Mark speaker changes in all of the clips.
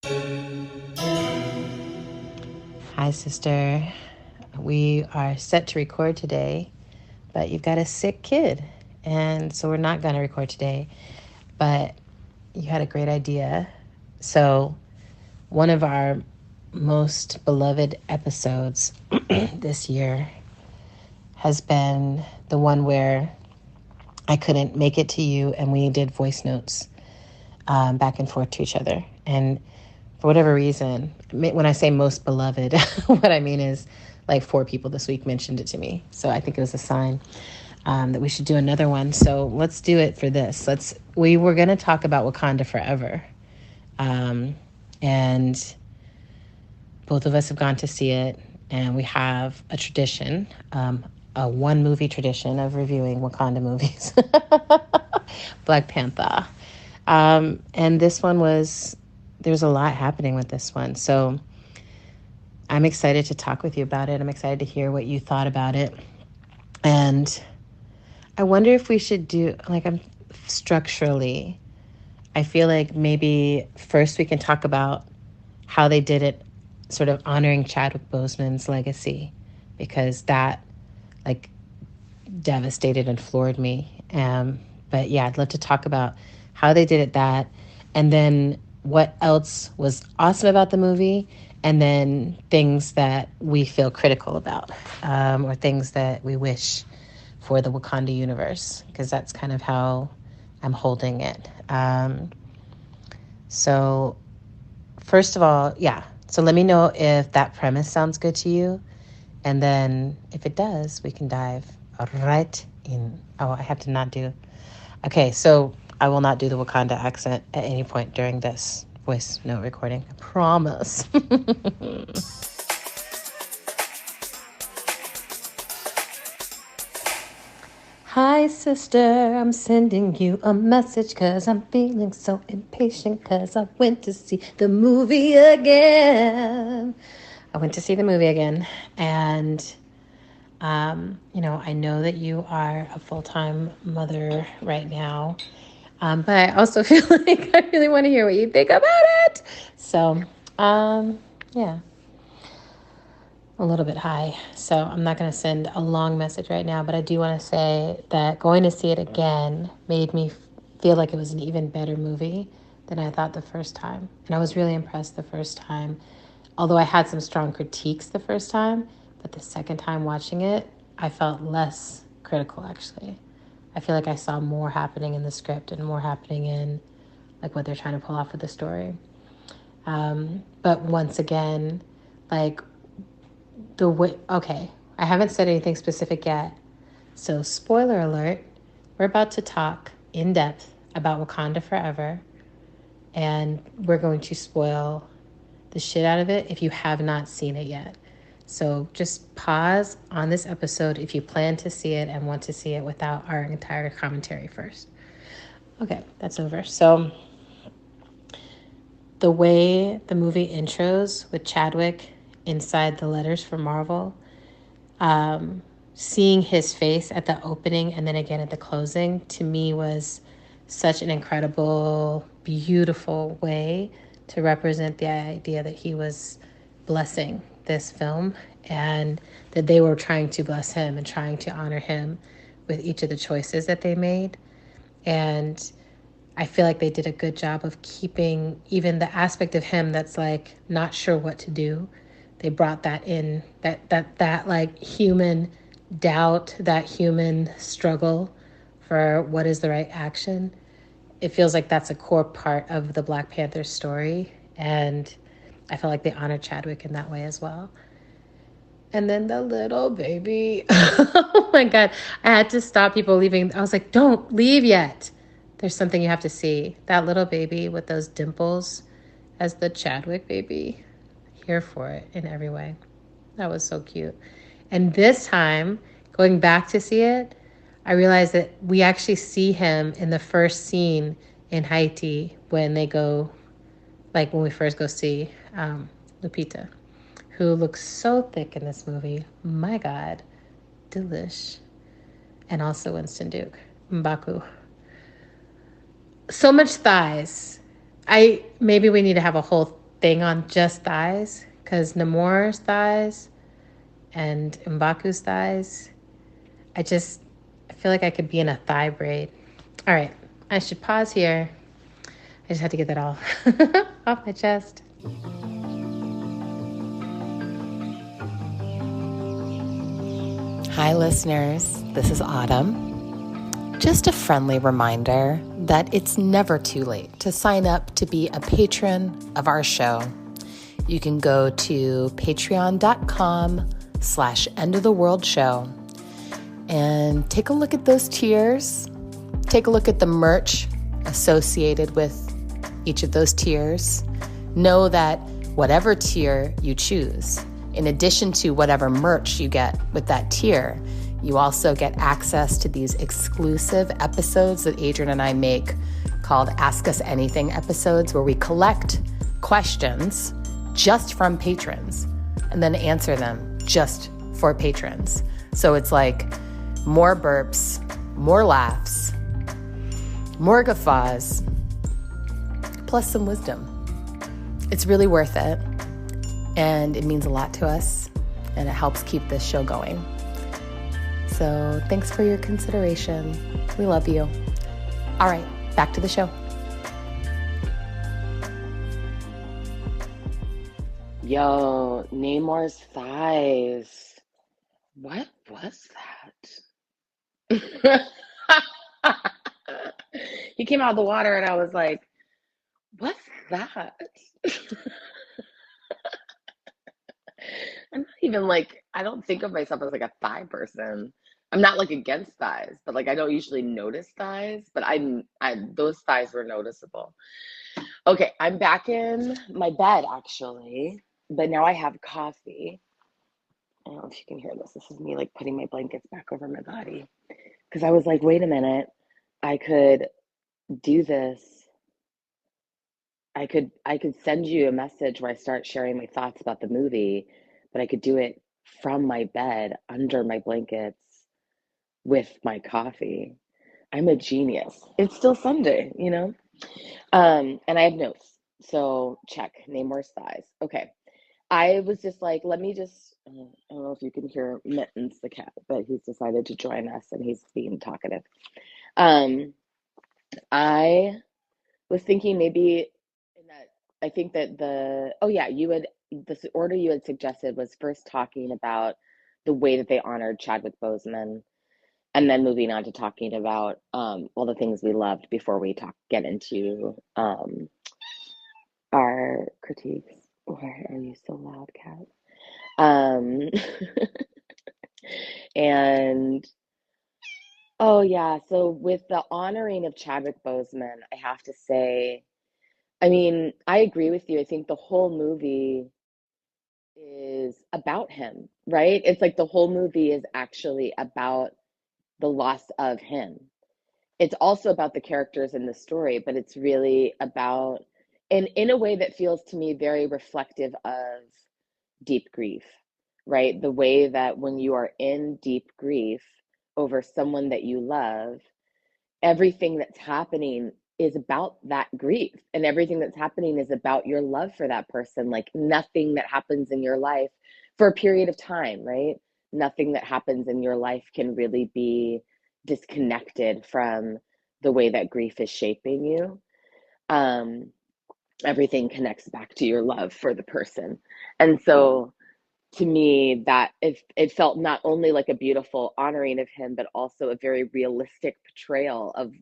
Speaker 1: Hi, sister. We are set to record today, but you've got a sick kid. And so we're not going to record today. But you had a great idea. So, one of our most beloved episodes this year has been the one where I couldn't make it to you and we did voice notes back and forth to each other. And for whatever reason, when I say most beloved, what I mean is like 4 people this week mentioned it to me. So I think it was a sign that we should do another one. So let's do it for this. We were going to talk about Wakanda Forever. And both of us have gone to see it. And we have a tradition, a one movie tradition of reviewing Wakanda movies. Black Panther. And this one there's a lot happening with this one. So I'm excited to talk with you about it. I'm excited to hear what you thought about it. And I wonder if we should do, structurally, I feel like maybe first we can talk about how they did it, sort of honoring Chadwick Boseman's legacy, because that, devastated and floored me. But yeah, I'd love to talk about how they did it, and then what else was awesome about the movie, and then things that we feel critical about, or things that we wish for the Wakanda universe, because that's kind of how I'm holding it. So first of all, yeah. So let me know if that premise sounds good to you. And then if it does, we can dive right in. Oh, I have to not do. Okay, so I will not do the Wakanda accent at any point during this voice note recording. I promise. Hi, sister, I'm sending you a message because I'm feeling so impatient because I went to see the movie again. And, I know that you are a full-time mother right now, but I also feel like I really want to hear what you think about it. So, yeah. A little bit high. So I'm not going to send a long message right now, but I do want to say that going to see it again made me feel like it was an even better movie than I thought the first time. And I was really impressed the first time, although I had some strong critiques the first time, but the second time watching it, I felt less critical, actually. I feel like I saw more happening in the script and more happening in what they're trying to pull off with the story. But once again, okay, I haven't said anything specific yet. So spoiler alert, we're about to talk in depth about Wakanda Forever. And we're going to spoil the shit out of it if you have not seen it yet. So just pause on this episode if you plan to see it and want to see it without our entire commentary first. Okay, that's over. So the way the movie intros with Chadwick inside the letters from Marvel, seeing his face at the opening and then again at the closing, to me was such an incredible, beautiful way to represent the idea that he was blessing this film and that they were trying to bless him and trying to honor him with each of the choices that they made. And I feel like they did a good job of keeping even the aspect of him that's not sure what to do. They brought that in, that human doubt, that human struggle for what is the right action. It feels like that's a core part of the Black Panther story. And I felt like they honored Chadwick in that way as well. And then the little baby. Oh my God. I had to stop people leaving. I was like, don't leave yet. There's something you have to see. That little baby with those dimples as the Chadwick baby. Here for it in every way. That was so cute. And this time, going back to see it, I realized that we actually see him in the first scene in Haiti when they go, when we first go see Lupita, who looks so thick in this movie. My God. Delish. And also Winston Duke. M'Baku. So much thighs. Maybe we need to have a whole thing on just thighs because Namor's thighs and M'Baku's thighs, I feel like I could be in a thigh braid. All right, I should pause here. I just had to get that all off my chest.
Speaker 2: Hi, listeners. This is Autumn. Just a friendly reminder that it's never too late to sign up to be a patron of our show. You can go to patreon.com/endoftheworldshow and take a look at those tiers. Take a look at the merch associated with each of those tiers. Know that whatever tier you choose, in addition to whatever merch you get with that tier, you also get access to these exclusive episodes that Adrian and I make called Ask Us Anything episodes, where we collect questions just from patrons and then answer them just for patrons. So it's like more burps, more laughs, more guffaws, plus some wisdom. It's really worth it, and it means a lot to us, and it helps keep this show going. So thanks for your consideration. We love you. All right, back to the show.
Speaker 3: Yo, Namor's thighs. What was that? He came out of the water and I was like, what's that? I'm not even like, I don't think of myself as like a thigh person. I'm not like against thighs, but like I don't usually notice thighs, but those thighs were noticeable. Okay, I'm back in my bed actually, but now I have coffee. I don't know if you can hear this. This is me like putting my blankets back over my body. Because I was like, wait a minute, I could do this. I could send you a message where I start sharing my thoughts about the movie, but I could do it from my bed under my blankets with my coffee. I'm a genius. It's still Sunday, you know? And I have notes. So check, Namor's thighs. Okay. I was just like, let me just, I don't know if you can hear Mittens, the cat, but he's decided to join us and he's being talkative. Um, I was thinking maybe in that, I think that the order you had suggested was first talking about the way that they honored Chadwick Boseman and then moving on to talking about all the things we loved before we get into our critiques. Why are you so loud, cat? Um, and oh yeah, so with the honoring of Chadwick Boseman, I have to say, I mean, I agree with you. I think the whole movie is about him, right? It's like the whole movie is actually about the loss of him. It's also about the characters in the story, but it's really about, and in a way that feels to me very reflective of deep grief, right? The way that when you are in deep grief over someone that you love, everything that's happening is about that grief, and everything that's happening is about your love for that person. Like nothing that happens in your life for a period of time, right? Nothing that happens in your life can really be disconnected from the way that grief is shaping you. Um, Everything connects back to your love for the person. And so to me, that it felt not only like a beautiful honoring of him, but also a very realistic portrayal of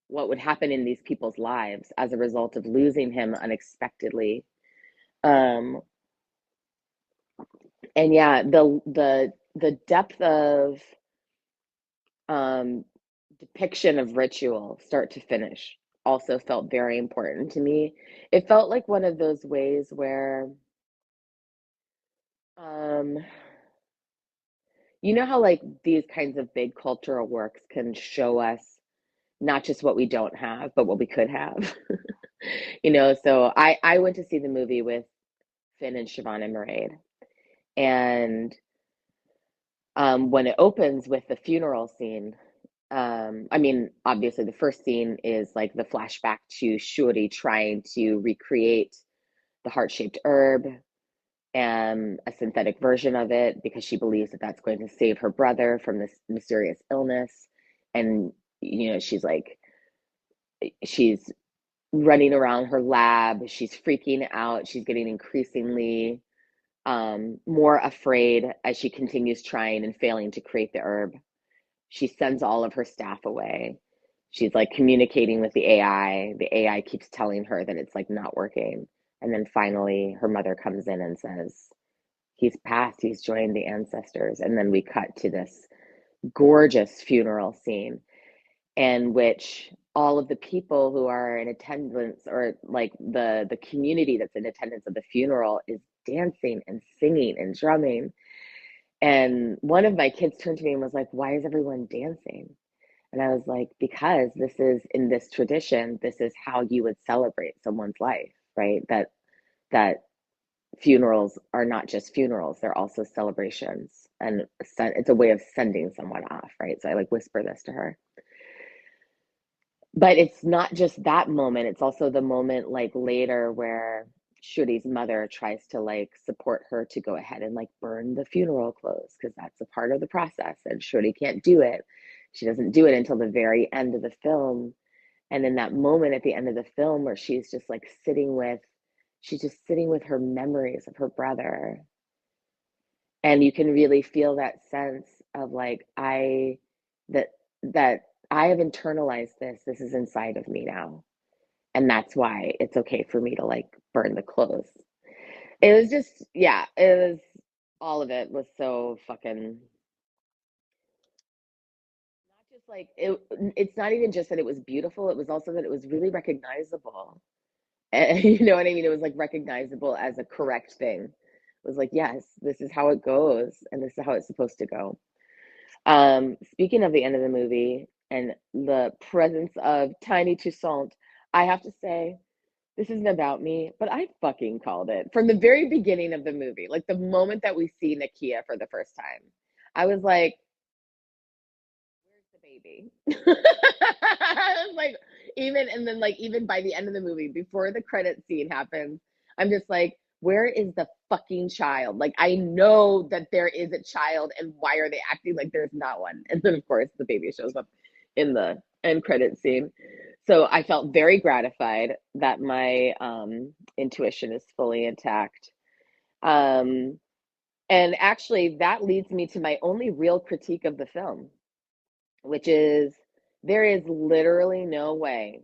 Speaker 3: what would happen in these people's lives as a result of losing him unexpectedly. Um, and yeah, the depth of um, depiction of ritual, start to finish, also felt very important to me. It felt like one of those ways where, um, you know how like these kinds of big cultural works can show us not just what we don't have, but what we could have. So I went to see the movie with Finn and Siobhan and Mairead. And when it opens with the funeral scene, I mean, obviously the first scene is like the flashback to Shuri trying to recreate the heart-shaped herb and a synthetic version of it because she believes that that's going to save her brother from this mysterious illness. And, she's running around her lab. She's freaking out. She's getting increasingly more afraid as she continues trying and failing to create the herb. She sends all of her staff away. She's like communicating with the AI. The AI keeps telling her that it's like not working. And then finally, her mother comes in and says, he's passed, he's joined the ancestors. And then we cut to this gorgeous funeral scene in which all of the people who are in attendance, or like the community that's in attendance of the funeral, is dancing and singing and drumming. And one of my kids turned to me and was like, why is everyone dancing? And I was like, because this is, in this tradition, this is how you would celebrate someone's life, right? That funerals are not just funerals, they're also celebrations. And it's a way of sending someone off, right? So I like whisper this to her. But it's not just that moment, it's also the moment like later where Shuri's mother tries to like support her to go ahead and like burn the funeral clothes because that's a part of the process, and Shuri can't do it. She doesn't do it until the very end of the film. And in that moment at the end of the film where she's just sitting with her memories of her brother, and you can really feel that sense of like that that I have internalized this. This is inside of me now, and that's why it's okay for me to like burn the clothes. It was just, yeah, it was, all of it was so fucking, not just like it's not even just that it was beautiful, it was also that it was really recognizable. And you know what I mean? It was like recognizable as a correct thing. It was like, yes, this is how it goes, and this is how it's supposed to go. Speaking of the end of the movie and the presence of Tiny Toussaint, I have to say, this isn't about me, but I fucking called it from the very beginning of the movie. Like the moment that we see Nakia for the first time, I was like, where's the baby? I was like, even, and then like even by the end of the movie, before the credit scene happens, I'm just like, where is the fucking child? Like I know that there is a child, and why are they acting like there's not one? And then of course the baby shows up in the end credit scene. So I felt very gratified that my intuition is fully intact. Um, and actually, that leads me to my only real critique of the film, which is there is literally no way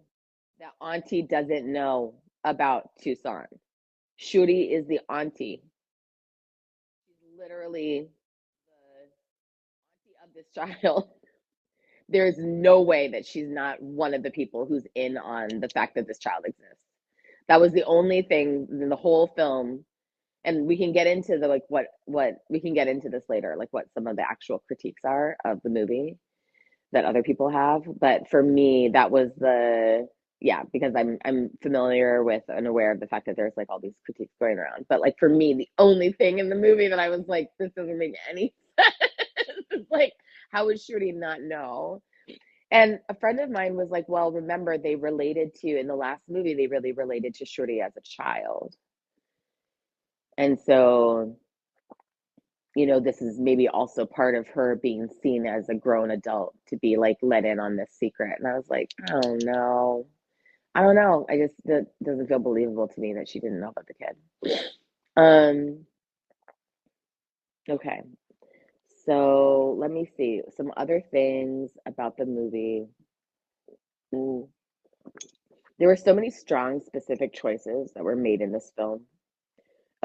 Speaker 3: that Auntie doesn't know about Tucson. Shuri is the auntie. She's literally the auntie of this child. There's no way that she's not one of the people who's in on the fact that this child exists. That was the only thing in the whole film. And we can get into the like what we can get into this later, like what some of the actual critiques are of the movie that other people have. But for me, that was the, yeah, because I'm familiar with and aware of the fact that there's like all these critiques going around. But like for me, the only thing in the movie that I was like, this doesn't make any sense. It's like, how would Shuri not know? And a friend of mine was like, well, remember they related to, in the last movie, they really related to Shuri as a child. And so, this is maybe also part of her being seen as a grown adult to be like let in on this secret. And I was like, I don't know. I don't know. I just, that doesn't feel believable to me that she didn't know about the kid. Um, okay. So let me see some other things about the movie. Ooh. There were so many strong, specific choices that were made in this film.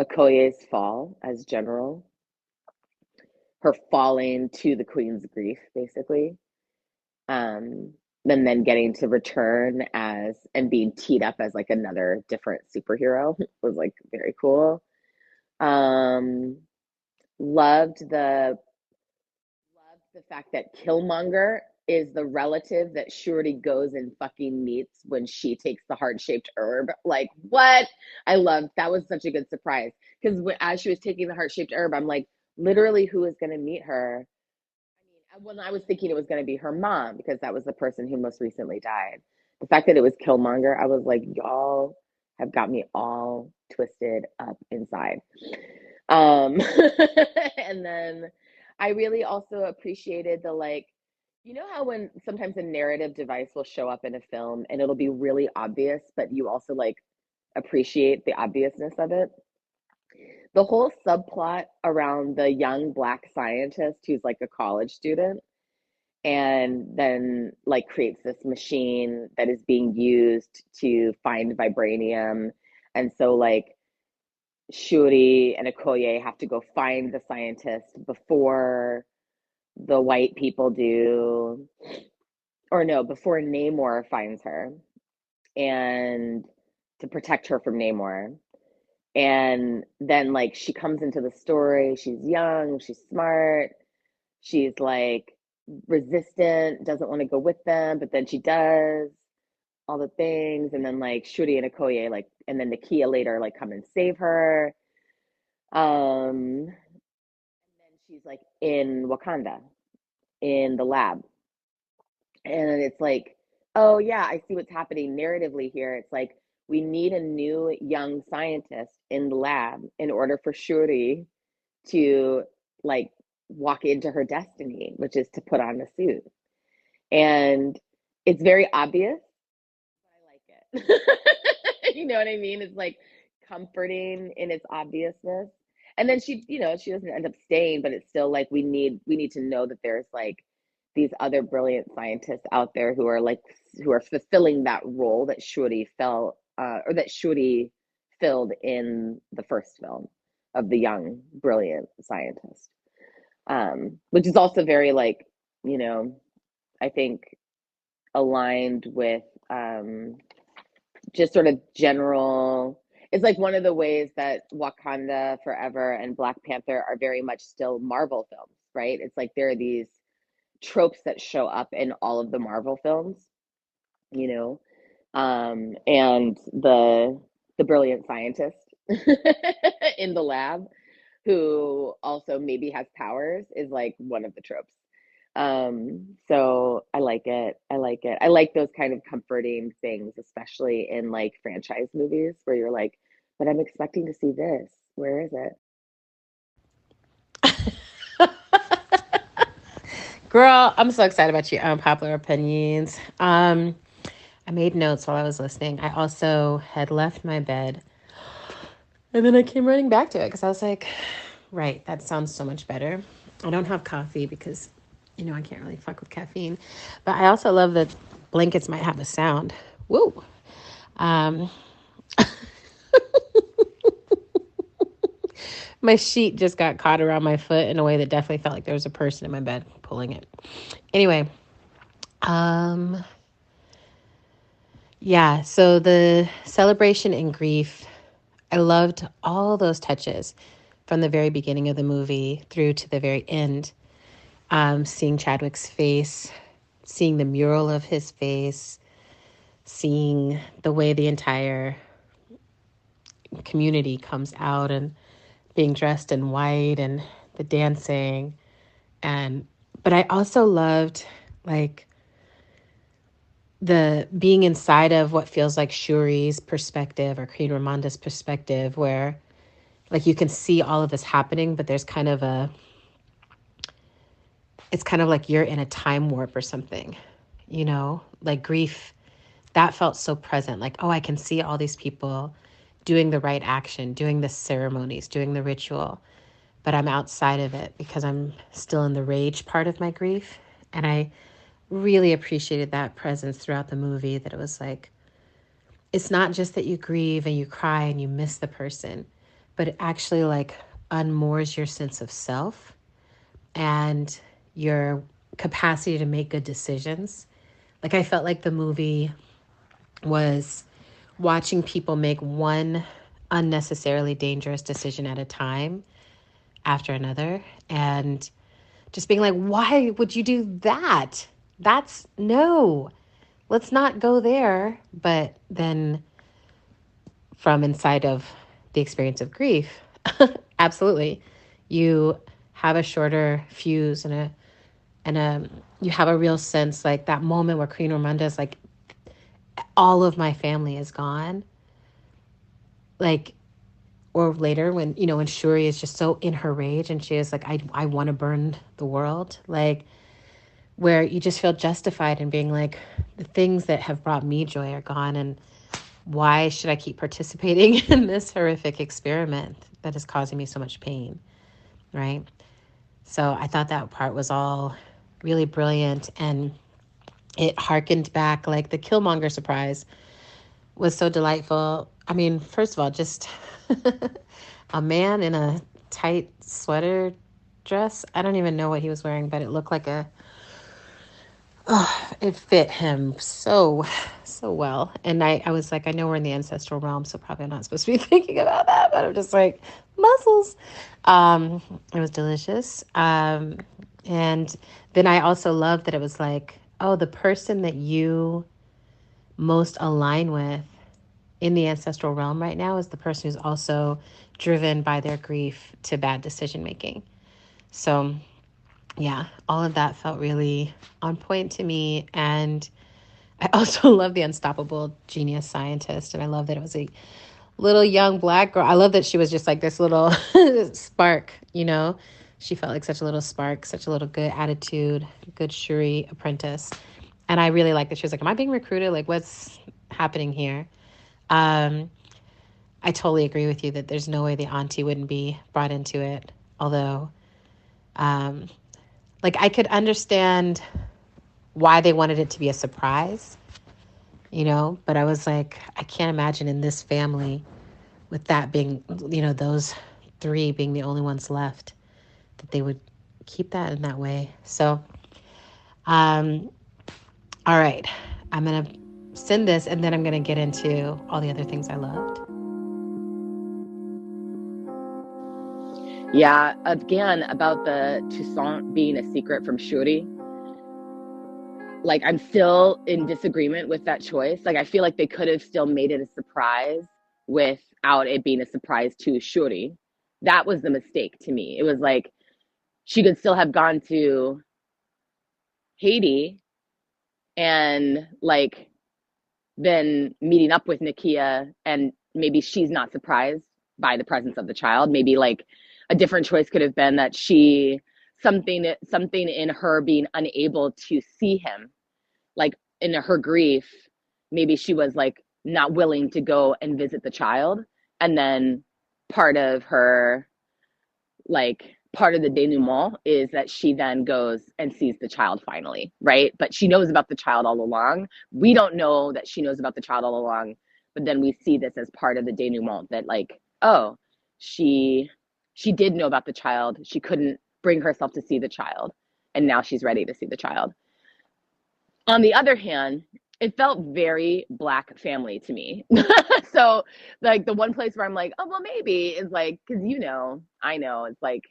Speaker 3: Okoye's fall as general, her falling to the queen's grief, basically. Um, and then getting to return as and being teed up as like another different superhero was like very cool. Um, loved the fact that Killmonger is the relative that Shuri goes and fucking meets when she takes the heart-shaped herb. Like, what? I loved that. Was such a good surprise because as she was taking the heart-shaped herb, I'm like, literally, who is going to meet her? I mean, when I was thinking it was going to be her mom because that was the person who most recently died. The fact that it was Killmonger, I was like, y'all have got me all twisted up inside. And then I really also appreciated the like, you know how when sometimes a narrative device will show up in a film and it'll be really obvious, but you also like appreciate the obviousness of it. The whole subplot around the young black scientist who's like a college student and then like creates this machine that is being used to find vibranium. And so like Shuri and Okoye have to go find the scientist before the white people do, or no, before Namor finds her, and to protect her from Namor. And then like she comes into the story, she's young, she's smart, she's like resistant, doesn't want to go with them, but then she does all the things. And then like Shuri and Okoye, like, and then Nakia later like come and save her. And then she's like in Wakanda in the lab. And it's like, oh yeah, I see what's happening narratively here. It's like we need a new young scientist in the lab in order for Shuri to like walk into her destiny, which is to put on a suit. And it's very obvious, but I like it. You know what I mean? It's like comforting in its obviousness. And then she, you know, she doesn't end up staying, but it's still like we need to know that there's like these other brilliant scientists out there who are like who are fulfilling that role that Shuri felt or that Shuri filled in the first film of the young brilliant scientist, which is also very like, you know, I think aligned with just sort of general. It's like one of the ways that Wakanda Forever and Black Panther are very much still Marvel films, right? It's like there are these tropes that show up in all of the Marvel films, you know, and the brilliant scientist in the lab who also maybe has powers is like one of the tropes. So I like it. I like it. I like those kind of comforting things, especially in like franchise movies where you're like, but I'm expecting to see this. Where is it?
Speaker 1: Girl, I'm so excited about your unpopular opinions. I made notes while I was listening. I also had left my bed and then I came running back to it because I was like, right, that sounds so much better. I don't have coffee because, you know, I can't really fuck with caffeine. But I also love that blankets might have a sound. Woo. Um, my sheet just got caught around my foot in a way that definitely felt like there was a person in my bed pulling it. Anyway, um, yeah, so the celebration and grief, I loved all those touches from the very beginning of the movie through to the very end. Seeing Chadwick's face, seeing the mural of his face, seeing the way the entire community comes out and being dressed in white and the dancing. And but I also loved like the being inside of what feels like Shuri's perspective or Queen Ramonda's perspective, where like you can see all of this happening, but there's kind of a, it's kind of like you're in a time warp or something, you know, like grief that felt so present. Like, oh, I can see all these people doing the right action, doing the ceremonies, doing the ritual, but I'm outside of it because I'm still in the rage part of my grief. And I really appreciated that presence throughout the movie, that it was like, it's not just that you grieve and you cry and you miss the person, but it actually like unmoors your sense of self and your capacity to make good decisions. Like I felt like the movie was watching people make one unnecessarily dangerous decision at a time after another and just being like, why would you do that? That's no, let's not go there. But then from inside of the experience of grief, absolutely, you have a shorter fuse and you have a real sense, like that moment where Queen Ramonda is like, all of my family is gone. Like or later when, when Shuri is just so in her rage and she is like, I want to burn the world. Like, where you just feel justified in being like, the things that have brought me joy are gone. And why should I keep participating in this horrific experiment that is causing me so much pain? Right. So I thought that part was all really brilliant. And it harkened back, like the Killmonger surprise was so delightful. I mean, first of all, just a man in a tight sweater dress. I don't even know what he was wearing, but it looked like it fit him so well. And I was like, I know we're in the ancestral realm, so probably I'm not supposed to be thinking about that, but I'm just like, muscles. It was delicious. And then I also loved that it was like, oh, the person that you most align with in the ancestral realm right now is the person who's also driven by their grief to bad decision making. So yeah, all of that felt really on point to me. And I also love the unstoppable genius scientist. And I love that it was a little young Black girl. I love that she was just like this little spark, She felt like such a little spark, such a little good attitude, good Shuri apprentice. And I really like that she was like, am I being recruited? Like, what's happening here? I totally agree with you that there's no way the auntie wouldn't be brought into it. Although, like, I could understand why they wanted it to be a surprise, but I was like, I can't imagine in this family with that being, those three being the only ones left, that they would keep that in that way. So, all right, I'm going to send this and then I'm going to get into all the other things I loved.
Speaker 3: Yeah, again, about the Toussaint being a secret from Shuri. Like, I'm still in disagreement with that choice. Like, I feel like they could have still made it a surprise without it being a surprise to Shuri. That was the mistake to me. It was like, she could still have gone to Haiti and, like, then meeting up with Nakia, and maybe she's not surprised by the presence of the child. Maybe, like, a different choice could have been that something in her being unable to see him, like in her grief, maybe she was like not willing to go and visit the child. And then part of the denouement is that she then goes and sees the child finally, right? But she knows about the child all along. We don't know that she knows about the child all along, but then we see this as part of the denouement, that like, oh, she did know about the child. She couldn't bring herself to see the child, and now she's ready to see the child. On the other hand, it felt very Black family to me. So, like, the one place where I'm like, oh, well, maybe is like, because I know it's like,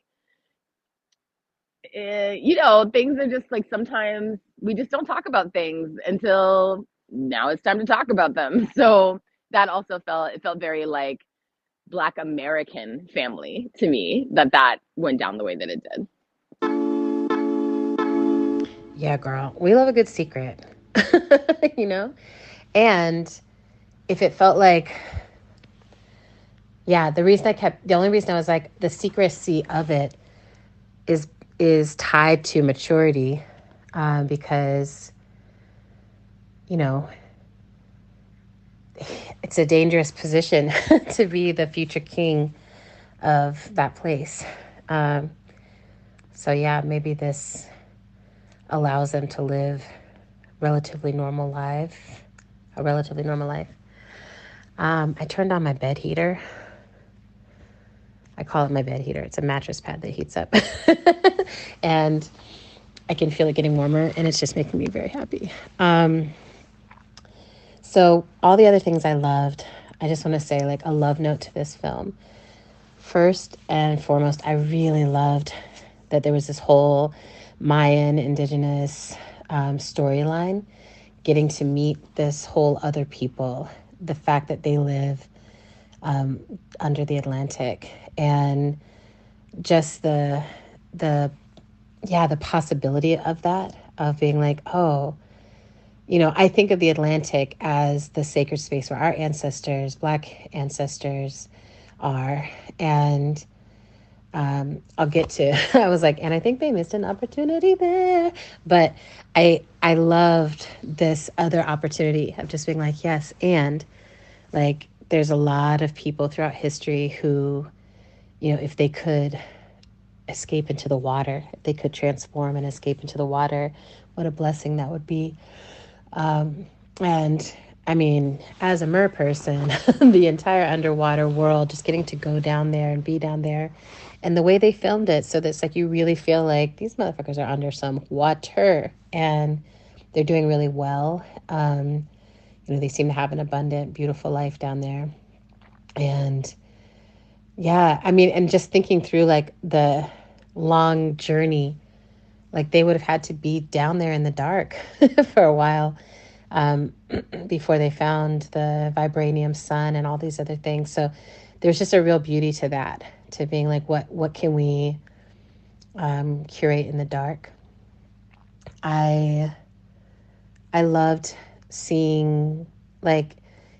Speaker 3: things are just like, sometimes we just don't talk about things until now it's time to talk about them. So that also felt very like Black American family to me, that went down the way that it did.
Speaker 1: Yeah, girl, we love a good secret, And if it felt like, yeah, the only reason I was like, the secrecy of it is tied to maturity, because, it's a dangerous position to be the future king of that place. So yeah, maybe this allows them to live a relatively normal life. I turned on my bed heater. I call it my bed heater. It's a mattress pad that heats up. And I can feel it getting warmer, and it's just making me very happy. So all the other things I loved, I just want to say, like, a love note to this film. First and foremost, I really loved that there was this whole Mayan indigenous storyline, getting to meet this whole other people, the fact that they live under the Atlantic, and just the possibility of that, of being like, oh, I think of the Atlantic as the sacred space where our ancestors, Black ancestors, are. And I'll get to, I was like, and I think they missed an opportunity there. But I loved this other opportunity of just being like, yes, and like there's a lot of people throughout history who, if they could escape into the water, if they could transform and escape into the water, what a blessing that would be. And I mean, as a mer person, the entire underwater world, just getting to go down there and be down there, and the way they filmed it, so that's like you really feel like these motherfuckers are under some water, and they're doing really well. They seem to have an abundant, beautiful life down there, and yeah, I mean, and just thinking through like the long journey, like they would have had to be down there in the dark for a while um, before they found the vibranium sun and all these other things. So there's just a real beauty to that, to being like, what can we curate in the dark? I I loved seeing like,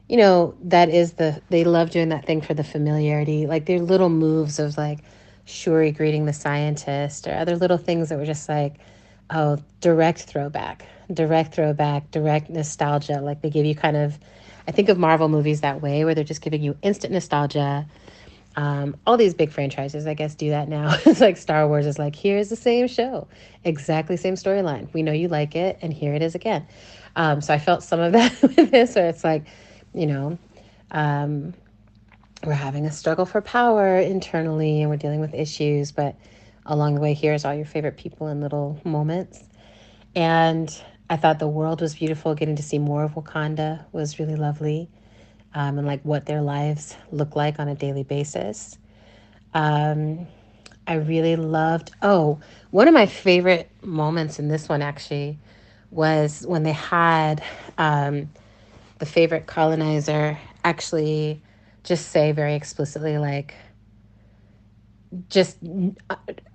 Speaker 1: that is they love doing that thing for the familiarity, like their little moves of like Shuri greeting the scientist or other little things that were just like, oh, direct throwback, direct nostalgia. Like they give you kind of, I think of Marvel movies that way, where they're just giving you instant nostalgia. All these big franchises, I guess, do that now. It's like Star Wars is like, here's the same show, exactly same storyline. We know you like it, and here it is again. So I felt some of that with this, where it's like, you know, um, we're having a struggle for power internally, and we're dealing with issues, but along the way, here's all your favorite people in little moments. And I thought the world was beautiful. Getting to see more of Wakanda was really lovely, and like what their lives look like on a daily basis. Um, I really loved, one of my favorite moments in this one actually was when they had the favorite colonizer actually just say very explicitly, like, just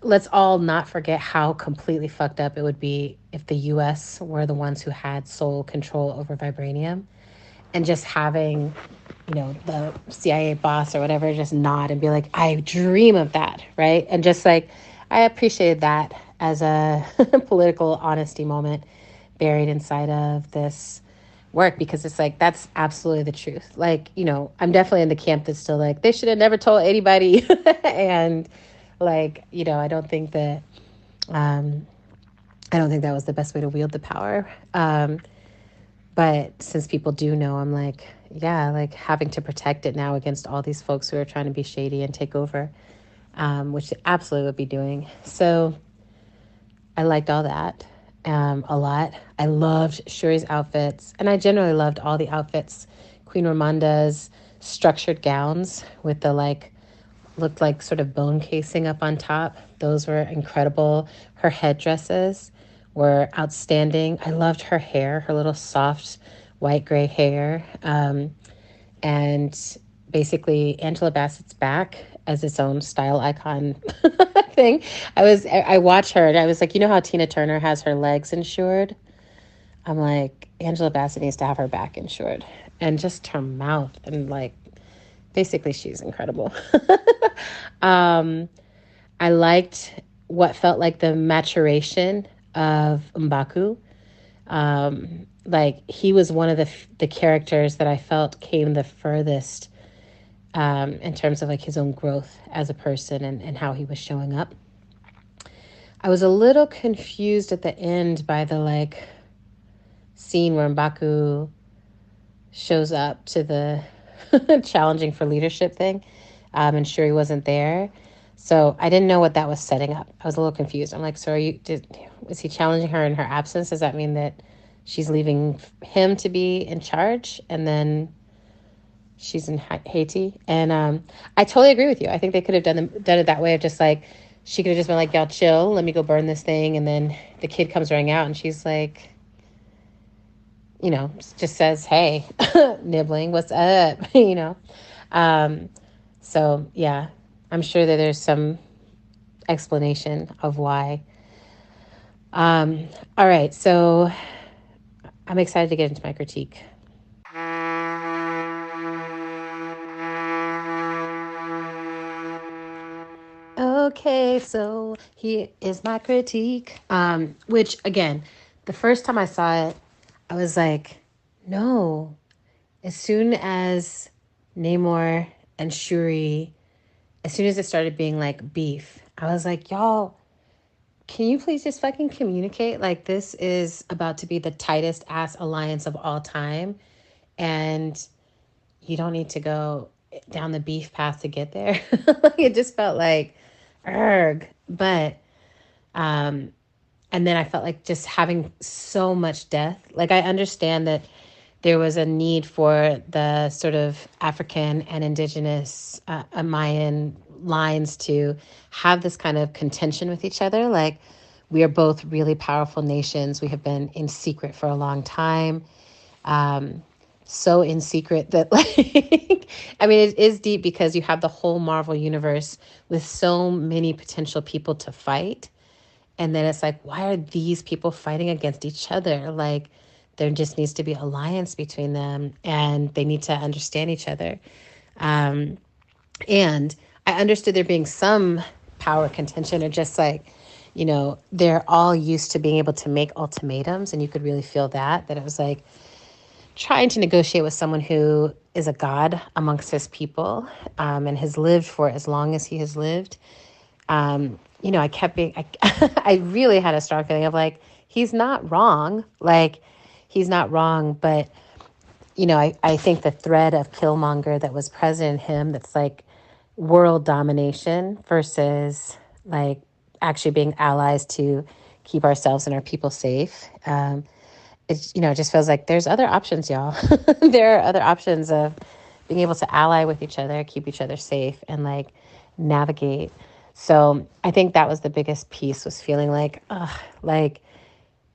Speaker 1: let's all not forget how completely fucked up it would be if the US were the ones who had sole control over vibranium, and just having, the CIA boss or whatever just nod and be like, I dream of that, right? And just like, I appreciated that as a political honesty moment buried inside of this work, because it's like, that's absolutely the truth. Like, I'm definitely in the camp that's still like, they should have never told anybody. And like, um, I don't think that was the best way to wield the power. But since people do know, I'm like, yeah, like having to protect it now against all these folks who are trying to be shady and take over, which they absolutely would be doing. So I liked all that a lot. I loved Shuri's outfits, and I generally loved all the outfits. Queen Ramonda's structured gowns with the like, looked like sort of bone casing up on top. Those were incredible. Her headdresses were outstanding. I loved her hair, her little soft white gray hair. And basically Angela Bassett's back as its own style icon thing. I watched her and I was like, how Tina Turner has her legs insured? I'm like, Angela Bassett needs to have her back insured. And just her mouth, and like, basically she's incredible. I liked what felt like the maturation of M'Baku. Like he was one of the characters that I felt came the furthest in terms of like his own growth as a person, and how he was showing up. I was a little confused at the end by the like scene where M'Baku shows up to the challenging for leadership thing, and Shuri wasn't there. So I didn't know what that was setting up. I was a little confused. I'm like, so is he challenging her in her absence? Does that mean that she's leaving him to be in charge, and then she's in Haiti? And I totally agree with you. I think they could have done it that way, of just like, she could have just been like, y'all chill, let me go burn this thing. And then the kid comes running out and she's like, just says, hey, nibbling, what's up? So yeah, I'm sure that there's some explanation of why. All right, so I'm excited to get into my critique. Okay, so here is my critique. Which again, the first time I saw it, I was like, no. As soon as Namor and Shuri, as soon as it started being like beef, I was like, y'all, can you please just fucking communicate? Like, this is about to be the tightest ass alliance of all time. And you don't need to go down the beef path to get there. Like, it just felt like, erg. But, and then I felt like just having so much death. Like, I understand that there was a need for the sort of African and indigenous Mayan lines to have this kind of contention with each other. Like, we are both really powerful nations. We have been in secret for a long time. So in secret that, like, I mean, it is deep because you have the whole Marvel universe with so many potential people to fight. And then it's like, why are these people fighting against each other? Like, there just needs to be alliance between them, and they need to understand each other. And I understood there being some power contention, or just like, they're all used to being able to make ultimatums, and you could really feel that it was like trying to negotiate with someone who is a god amongst his people, and has lived for as long as he has lived. I kept being, I really had a strong feeling of like, he's not wrong. Like, he's not wrong. But, I think the thread of Killmonger that was present in him, that's like world domination versus like actually being allies to keep ourselves and our people safe. It just feels like there's other options, y'all. There are other options of being able to ally with each other, keep each other safe, and like navigate. So I think that was the biggest piece, was feeling like, like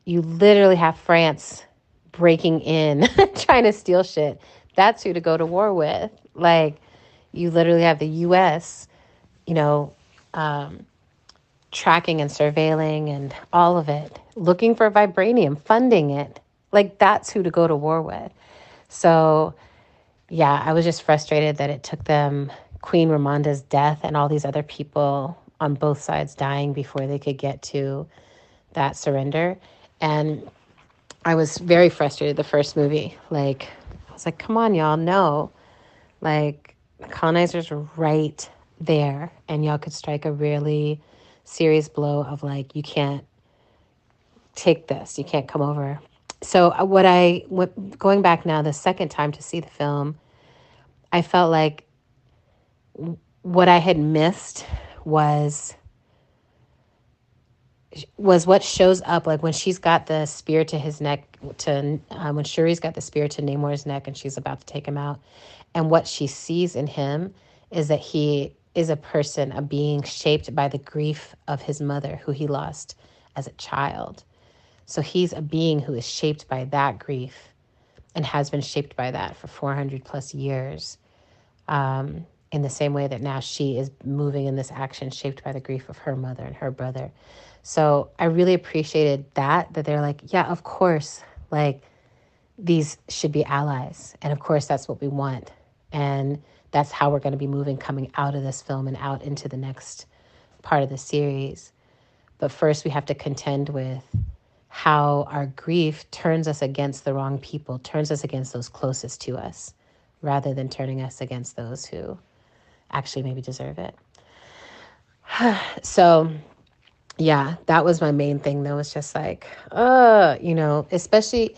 Speaker 1: you literally have France breaking in, trying to steal shit. That's who to go to war with. Like, you literally have the U.S., tracking and surveilling and all of it, looking for vibranium, funding it. Like, that's who to go to war with. So, yeah, I was just frustrated that it took them Queen Ramonda's death and all these other people on both sides dying before they could get to that surrender. And I was very frustrated the first movie. Like, I was like, come on, y'all, no. Like, the colonizers were right there, and y'all could strike a really serious blow of like, you can't take this, you can't come over. So going back now the second time to see the film, I felt like what I had missed was what shows up, like when she's got the spear to his neck, when Shuri's got the spear to Namor's neck and she's about to take him out, and what she sees in him is that he is a person, a being shaped by the grief of his mother, who he lost as a child. So he's a being who is shaped by that grief and has been shaped by that for 400 plus years. In the same way that now she is moving in this action shaped by the grief of her mother and her brother. So I really appreciated that they're like, yeah, of course, like, these should be allies. And of course, that's what we want. And that's how we're going to be moving, coming out of this film and out into the next part of the series. But first, we have to contend with how our grief turns us against the wrong people, turns us against those closest to us, rather than turning us against those who actually maybe deserve it. So, yeah, that was my main thing, though. It's just like, especially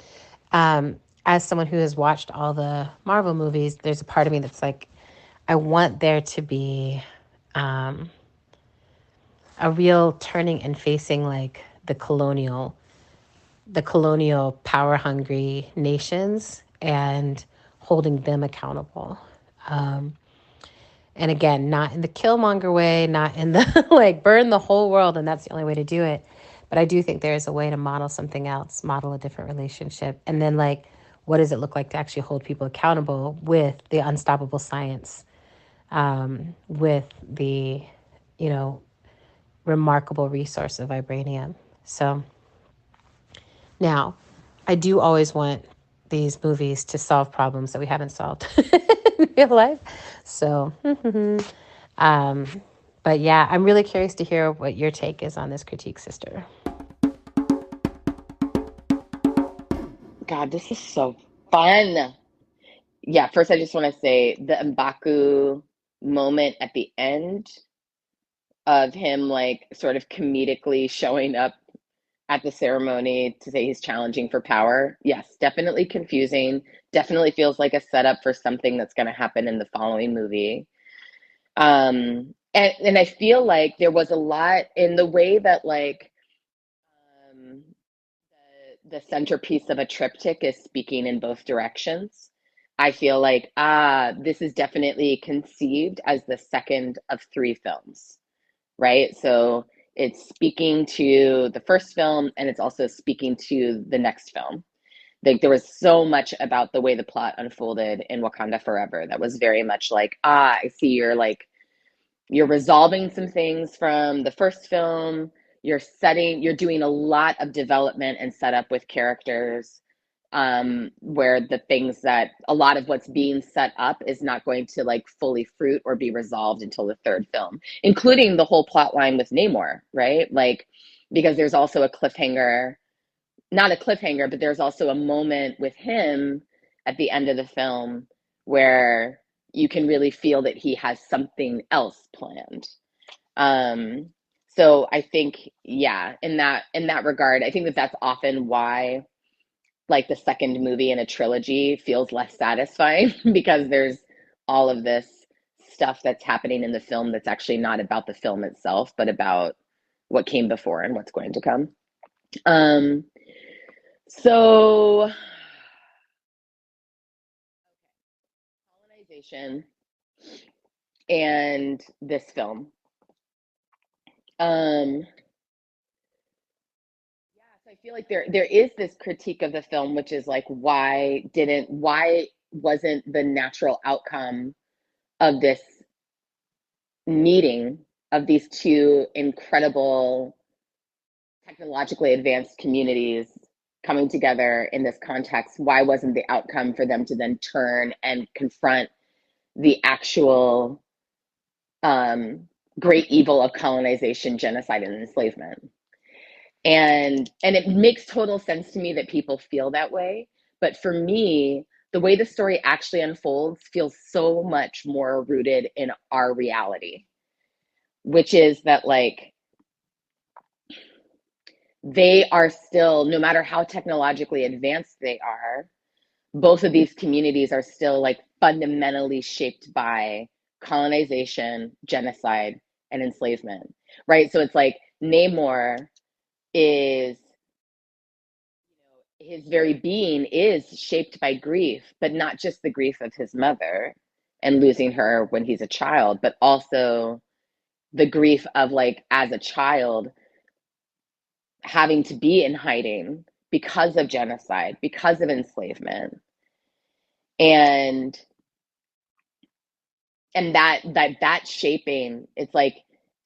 Speaker 1: as someone who has watched all the Marvel movies, there's a part of me that's like, I want there to be a real turning and facing like the colonial power hungry nations and holding them accountable. And again, not in the Killmonger way, not in the like burn the whole world and that's the only way to do it. But I do think there's a way to model something else, model a different relationship. And then like, what does it look like to actually hold people accountable with the unstoppable science, with the, remarkable resource of vibranium. So now, I do always want these movies to solve problems that we haven't solved in real life. So, But yeah, I'm really curious to hear what your take is on this critique, sister.
Speaker 3: God, this is so fun. Yeah, first I just want to say the M'Baku moment at the end of him like sort of comedically showing up at the ceremony to say he's challenging for power. Yes, definitely confusing. Definitely feels like a setup for something that's going to happen in the following movie. And I feel like there was a lot in the way that like um, the centerpiece of a triptych is speaking in both directions. I feel like this is definitely conceived as the second of three films, right? So it's speaking to the first film and it's also speaking to the next film. Like there was so much about the way the plot unfolded in Wakanda Forever that was very much like, I see you're resolving some things from the first film. You're doing a lot of development and setup with characters, where the things that a lot of what's being set up is not going to like fully fruit or be resolved until the third film, including the whole plot line with Namor, right? Like, because there's also a cliffhanger, not a cliffhanger, but there's also a moment with him at the end of the film where you can really feel that he has something else planned. Um, so I think, yeah, in that regard, I think that that's often why like the second movie in a trilogy feels less satisfying because there's all of this stuff that's happening in the film that's actually not about the film itself, but about what came before and what's going to come. Um, so colonization and this film. Um, yeah, so I feel like there is this critique of the film, which is like, why wasn't the natural outcome of this meeting of these two incredible technologically advanced communities coming together in this context? Why wasn't the outcome for them to then turn and confront the actual um, great evil of colonization, genocide, and enslavement? And it makes total sense to me that people feel that way, but for me, the way the story actually unfolds feels so much more rooted in our reality, which is that like they are still, no matter how technologically advanced they are, both of these communities are still like fundamentally shaped by colonization, genocide, and enslavement, right? So it's like Namor is, his very being is shaped by grief, but not just the grief of his mother and losing her when he's a child, but also the grief of like as a child having to be in hiding because of genocide, because of enslavement. And that shaping, it's like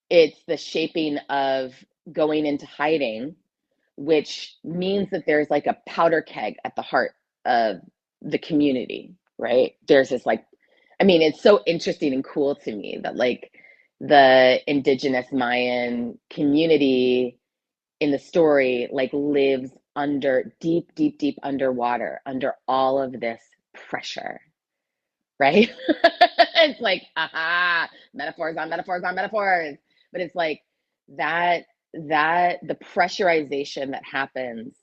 Speaker 3: it's the shaping of going into hiding, which means that there's like a powder keg at the heart of the community, right? There's this like, I mean, it's so interesting and cool to me that like the indigenous Mayan community in the story like lives under deep, deep, deep underwater, under all of this pressure, right? It's like, aha, metaphors on metaphors on metaphors. But it's like that the pressurization that happens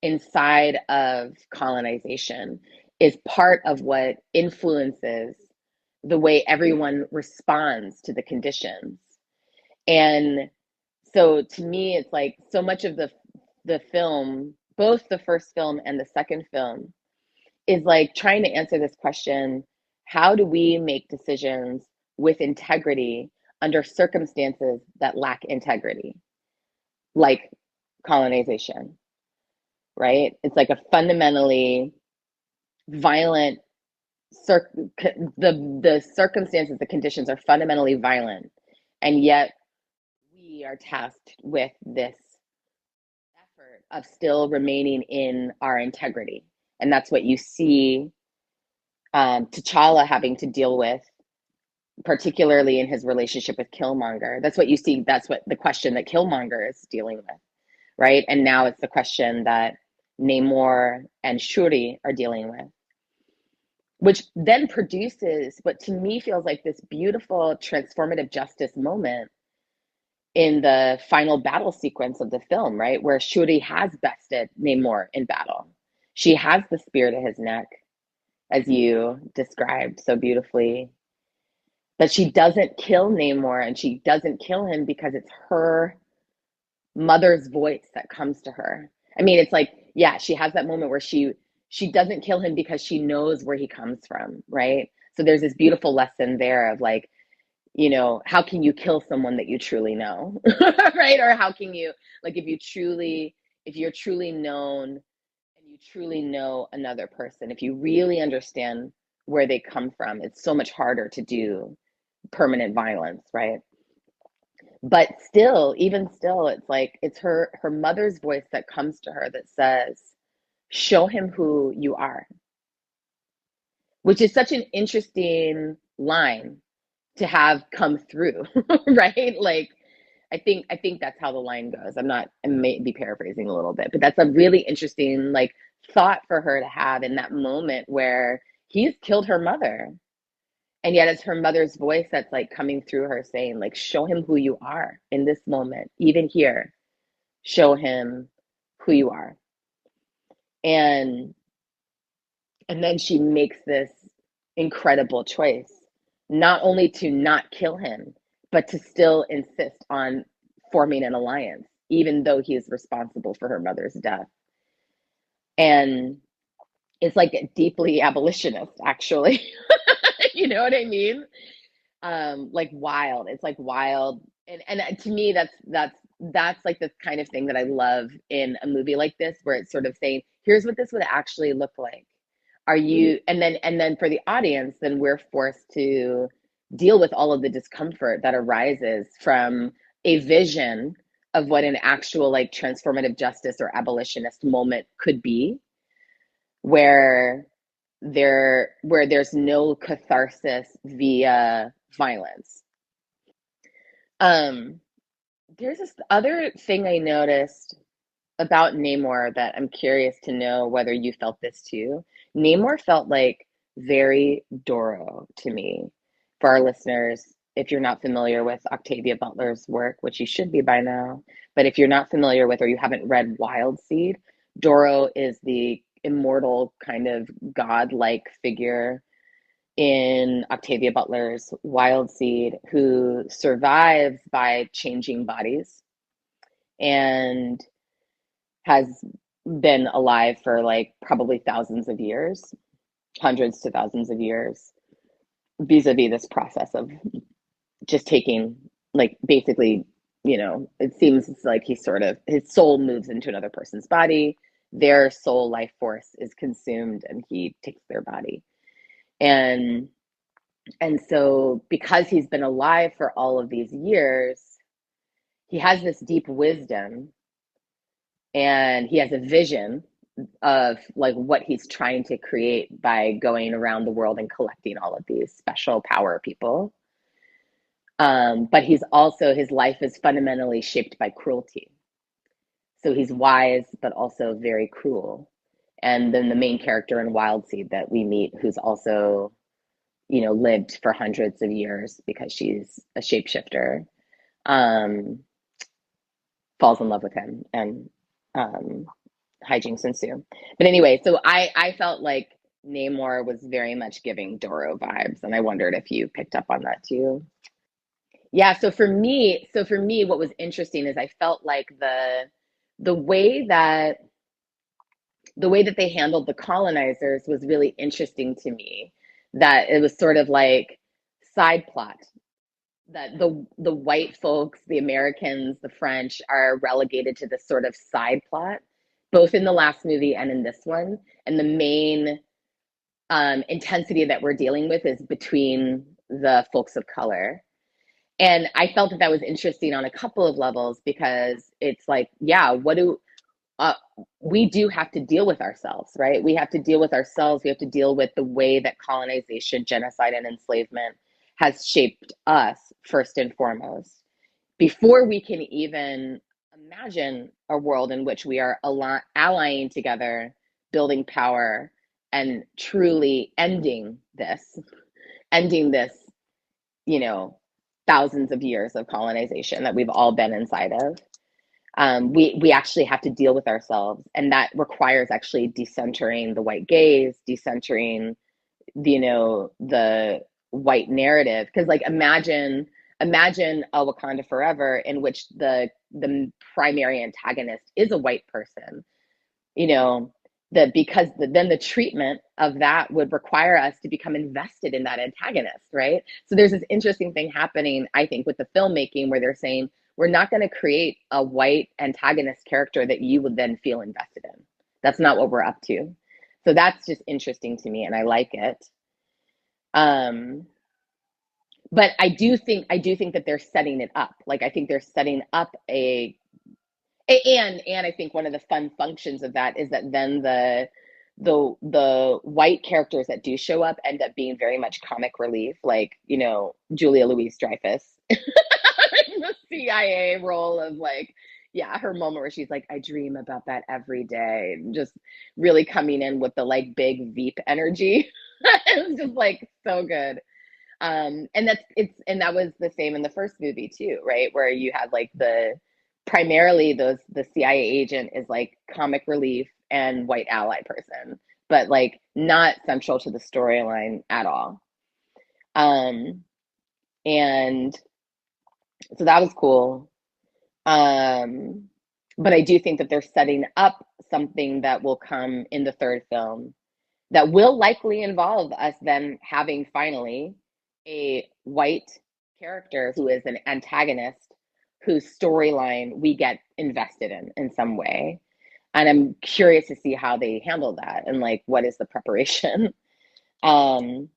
Speaker 3: inside of colonization is part of what influences the way everyone responds to the conditions. And so to me, it's like so much of the film, both the first film and the second film, is like trying to answer this question: how do we make decisions with integrity under circumstances that lack integrity, like colonization, right? It's like a fundamentally violent the circumstances, the conditions are fundamentally violent, and yet we are tasked with this effort of still remaining in our integrity. And that's what you see T'Challa having to deal with particularly in his relationship with Killmonger. That's what you see. That's what the question that Killmonger is dealing with, right? And now it's the question that Namor and Shuri are dealing with, which then produces what to me feels like this beautiful transformative justice moment in the final battle sequence of the film, right? Where Shuri has bested Namor in battle. She has the spear to his neck, as you described so beautifully. But she doesn't kill Namor, and she doesn't kill him because it's her mother's voice that comes to her. I mean, it's like, yeah, she has that moment where she doesn't kill him because she knows where he comes from, right? So there's this beautiful lesson there of like, how can you kill someone that you truly know, right? Or how can you, like, if you're truly known and you truly know another person, if you really understand where they come from, it's so much harder to do permanent violence, right? But still, even still, it's like it's her mother's voice that comes to her that says, show him who you are, which is such an interesting line to have come through, right? Like I think that's how the line goes. I may be paraphrasing a little bit, but that's a really interesting like thought for her to have in that moment where he's killed her mother. And yet it's her mother's voice that's like coming through her saying, like, show him who you are in this moment, even here, show him who you are. And and then she makes this incredible choice, not only to not kill him, but to still insist on forming an alliance, even though he is responsible for her mother's death. And it's like deeply abolitionist, actually. You know what I mean? Like wild. It's like wild. And to me, that's like the kind of thing that I love in a movie like this, where it's sort of saying, here's what this would actually look like. Are you, and then for the audience, then we're forced to deal with all of the discomfort that arises from a vision of what an actual like transformative justice or abolitionist moment could be, where there's no catharsis via violence. Um, there's this other thing I noticed about Namor that I'm curious to know whether you felt this too. Namor felt like very Doro to me. For our listeners, if you're not familiar with Octavia Butler's work, which you should be by now, but if you're not familiar with or you haven't read Wild Seed, Doro is the immortal kind of god-like figure in Octavia Butler's Wild Seed who survives by changing bodies and has been alive for like probably thousands of years, hundreds to thousands of years, vis-a-vis this process of just taking, like, basically, it seems like his soul moves into another person's body, their soul life force is consumed and he takes their body. And so because he's been alive for all of these years, he has this deep wisdom and he has a vision of like what he's trying to create by going around the world and collecting all of these special power people. But his life is fundamentally shaped by cruelty. So he's wise, but also very cruel. And then the main character in Wild Seed that we meet, who's also, lived for hundreds of years because she's a shapeshifter, um, falls in love with him and um, hijinks ensue. But anyway, so I felt like Namor was very much giving Doro vibes, and I wondered if you picked up on that too. Yeah, so for me, what was interesting is I felt like the way that the way that they handled the colonizers was really interesting to me. That it was sort of like side plot that the white folks, the Americans, the French are relegated to this sort of side plot, both in the last movie and in this one. And the main intensity that we're dealing with is between the folks of color. And I felt that that was interesting on a couple of levels because it's like, yeah, uh, we do have to deal with ourselves, right? We have to deal with ourselves. We have to deal with the way that colonization, genocide, and enslavement has shaped us first and foremost. Before we can even imagine a world in which we are allying together, building power, and truly ending this, you know, thousands of years of colonization that we've all been inside of. We actually have to deal with ourselves, and that requires actually decentering the white gaze, decentering, the white narrative. Because like imagine a Wakanda Forever in which the primary antagonist is a white person, you know, then the treatment of that would require us to become invested in that antagonist, right? So there's this interesting thing happening, I think, with the filmmaking where they're saying we're not going to create a white antagonist character that you would then feel invested in. That's not what we're up to. So that's just interesting to me, and I like it. Um, but I do think that they're setting it up. Like I think they're setting up and I think one of the fun functions of that is that then the white characters that do show up end up being very much comic relief, like Julia Louis-Dreyfus, the CIA role of like, yeah, her moment where she's like, I dream about that every day, just really coming in with the like big Veep energy. It's just like so good. And that was the same in the first movie too, right? Where you had like primarily the CIA agent is like comic relief and white ally person, but like not central to the storyline at all. Um, and so that was cool. Um, but I do think that they're setting up something that will come in the third film that will likely involve us then having finally a white character who is an antagonist whose storyline we get invested in some way. And I'm curious to see how they handle that and like what is the preparation. um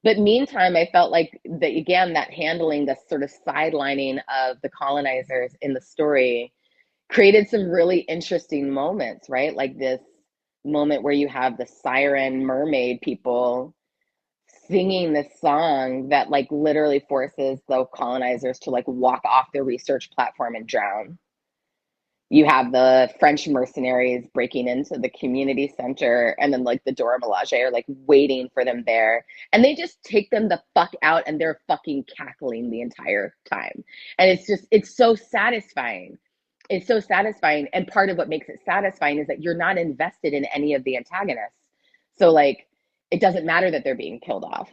Speaker 3: but meantime, I felt like that handling the sort of sidelining of the colonizers in the story created some really interesting moments, right? Like this moment where you have the siren mermaid people singing this song that like literally forces the colonizers to like walk off their research platform and drown. You have the French mercenaries breaking into the community center, and then like the Dora Milaje are like waiting for them there, and they just take them the fuck out, and they're fucking cackling the entire time. And it's so satisfying. It's so satisfying, and part of what makes it satisfying is that you're not invested in any of the antagonists. So like it doesn't matter that they're being killed off.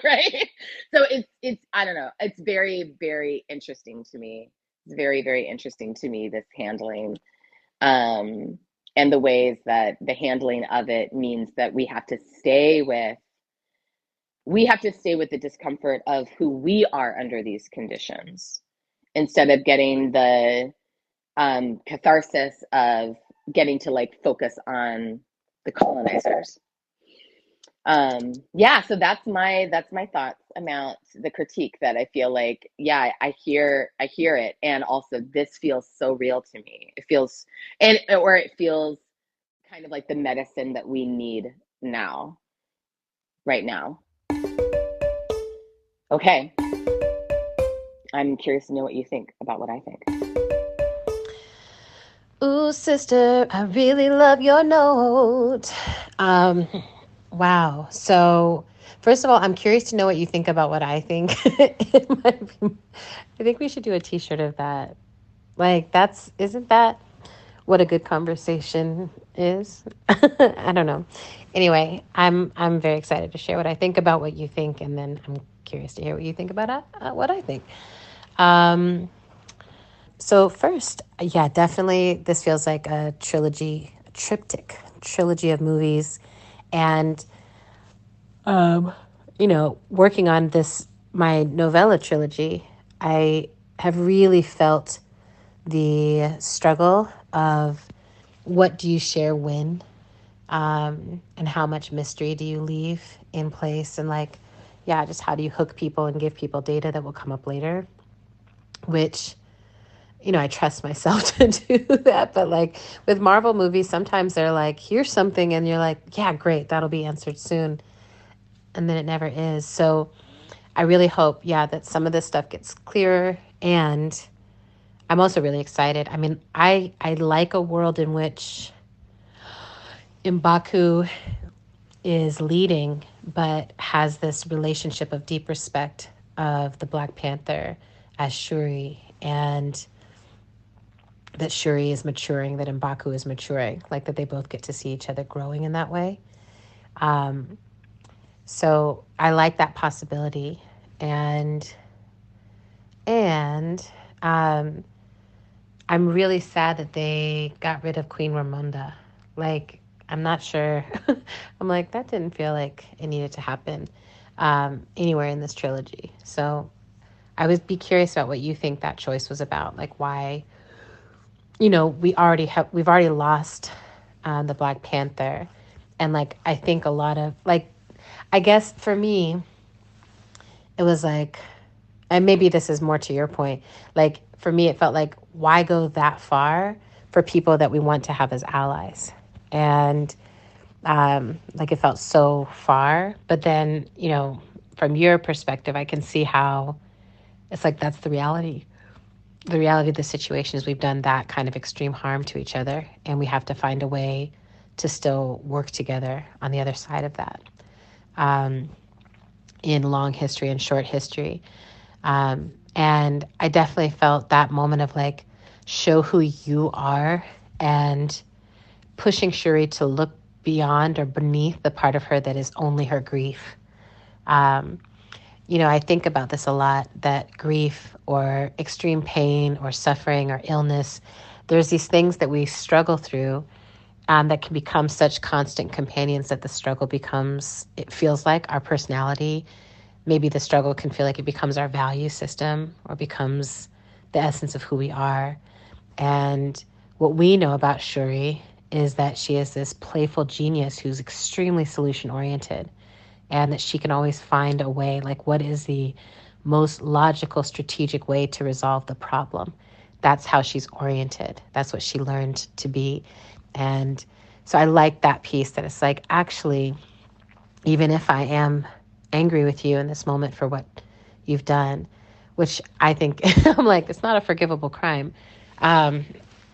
Speaker 3: Right? So it's I don't know. It's very, very interesting to me. It's very, very interesting to me, this handling. And the ways that the handling of it means that we have to stay with the discomfort of who we are under these conditions instead of getting the catharsis of getting to like focus on the colonizers. Yeah, so that's my thoughts about the critique, that I feel like, yeah, I hear it, and also this feels so real to me. It feels, and or it feels kind of like the medicine that we need now, right now. Okay, I'm curious to know what you think about what I think.
Speaker 1: Ooh, sister, I really love your note. Um, wow. So, first of all, I'm curious to know what you think about what I think. I think we should do a T-shirt of that. Like, isn't that what a good conversation is? I don't know. Anyway, I'm very excited to share what I think about what you think, and then I'm curious to hear what you think about what I think. Um, so first, yeah, definitely this feels like a trilogy of movies. And, working on my novella trilogy, I have really felt the struggle of what do you share when, and how much mystery do you leave in place, and like, yeah, just how do you hook people and give people data that will come up later, which I trust myself to do that. But like with Marvel movies, sometimes they're like, here's something, and you're like, yeah, great, that'll be answered soon. And then it never is. So I really hope, yeah, that some of this stuff gets clearer. And I'm also really excited. I mean, I like a world in which M'Baku is leading, but has this relationship of deep respect of the Black Panther as Shuri, and that Shuri is maturing, that M'Baku is maturing, like that they both get to see each other growing in that way. Um, so I like that possibility, and and um, I'm really sad that they got rid of Queen Ramonda. Like, I'm not sure. I'm like, that didn't feel like it needed to happen anywhere in this trilogy. So I would be curious about what you think that choice was about. Like, why, we've already lost the Black Panther. And like, I think a lot of, like, I guess for me, it was like, and maybe this is more to your point, like for me it felt like, why go that far for people that we want to have as allies? And like, it felt so far. But then, from your perspective, I can see how it's like, that's the reality of the situation is we've done that kind of extreme harm to each other, and we have to find a way to still work together on the other side of that, um, in long history and short history. And I definitely felt that moment of like, show who you are, and pushing Shuri to look beyond or beneath the part of her that is only her grief. Um, I think about this a lot, that grief or extreme pain or suffering or illness, there's these things that we struggle through, that can become such constant companions that the struggle becomes, it feels like, our personality. Maybe the struggle can feel like it becomes our value system, or becomes the essence of who we are. And what we know about Shuri is that she is this playful genius who's extremely solution oriented, and that she can always find a way, like, what is the most logical, strategic way to resolve the problem? That's how she's oriented. That's what she learned to be. And so I like that piece, that it's like, actually, even if I am angry with you in this moment for what you've done, which I think, I'm like, it's not a forgivable crime.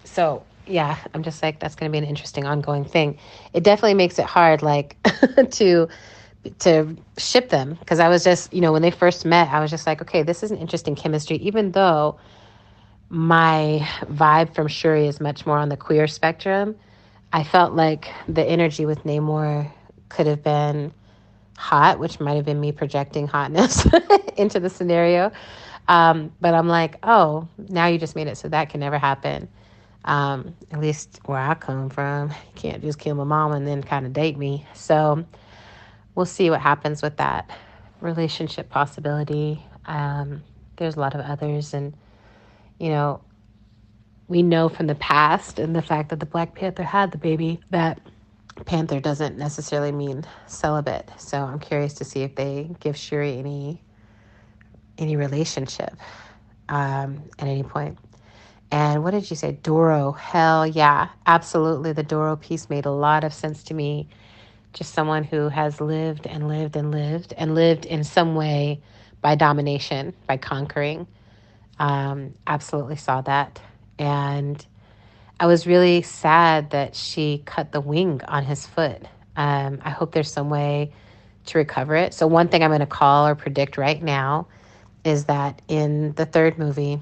Speaker 1: So yeah, I'm just like, that's going to be an interesting ongoing thing. It definitely makes it hard, like, to ship them, because I was just, when they first met, I was just like, okay, this is an interesting chemistry, even though my vibe from Shuri is much more on the queer spectrum. I felt like the energy with Namor could have been hot, which might have been me projecting hotness into the scenario. But I'm like, oh, now you just made it so that can never happen. At least where I come from, you can't just kill my mom and then kind of date me. So we'll see what happens with that relationship possibility. There's a lot of others, and we know from the past and the fact that the Black Panther had the baby that Panther doesn't necessarily mean celibate. So I'm curious to see if they give Shuri any relationship at any point. And what did you say? Doro. Hell yeah, absolutely. The Doro piece made a lot of sense to me. Just someone who has lived and lived and lived and lived in some way by domination, by conquering. Absolutely saw that. And I was really sad that she cut the wing on his foot. I hope there's some way to recover it. So one thing I'm going to call or predict right now is that in the third movie,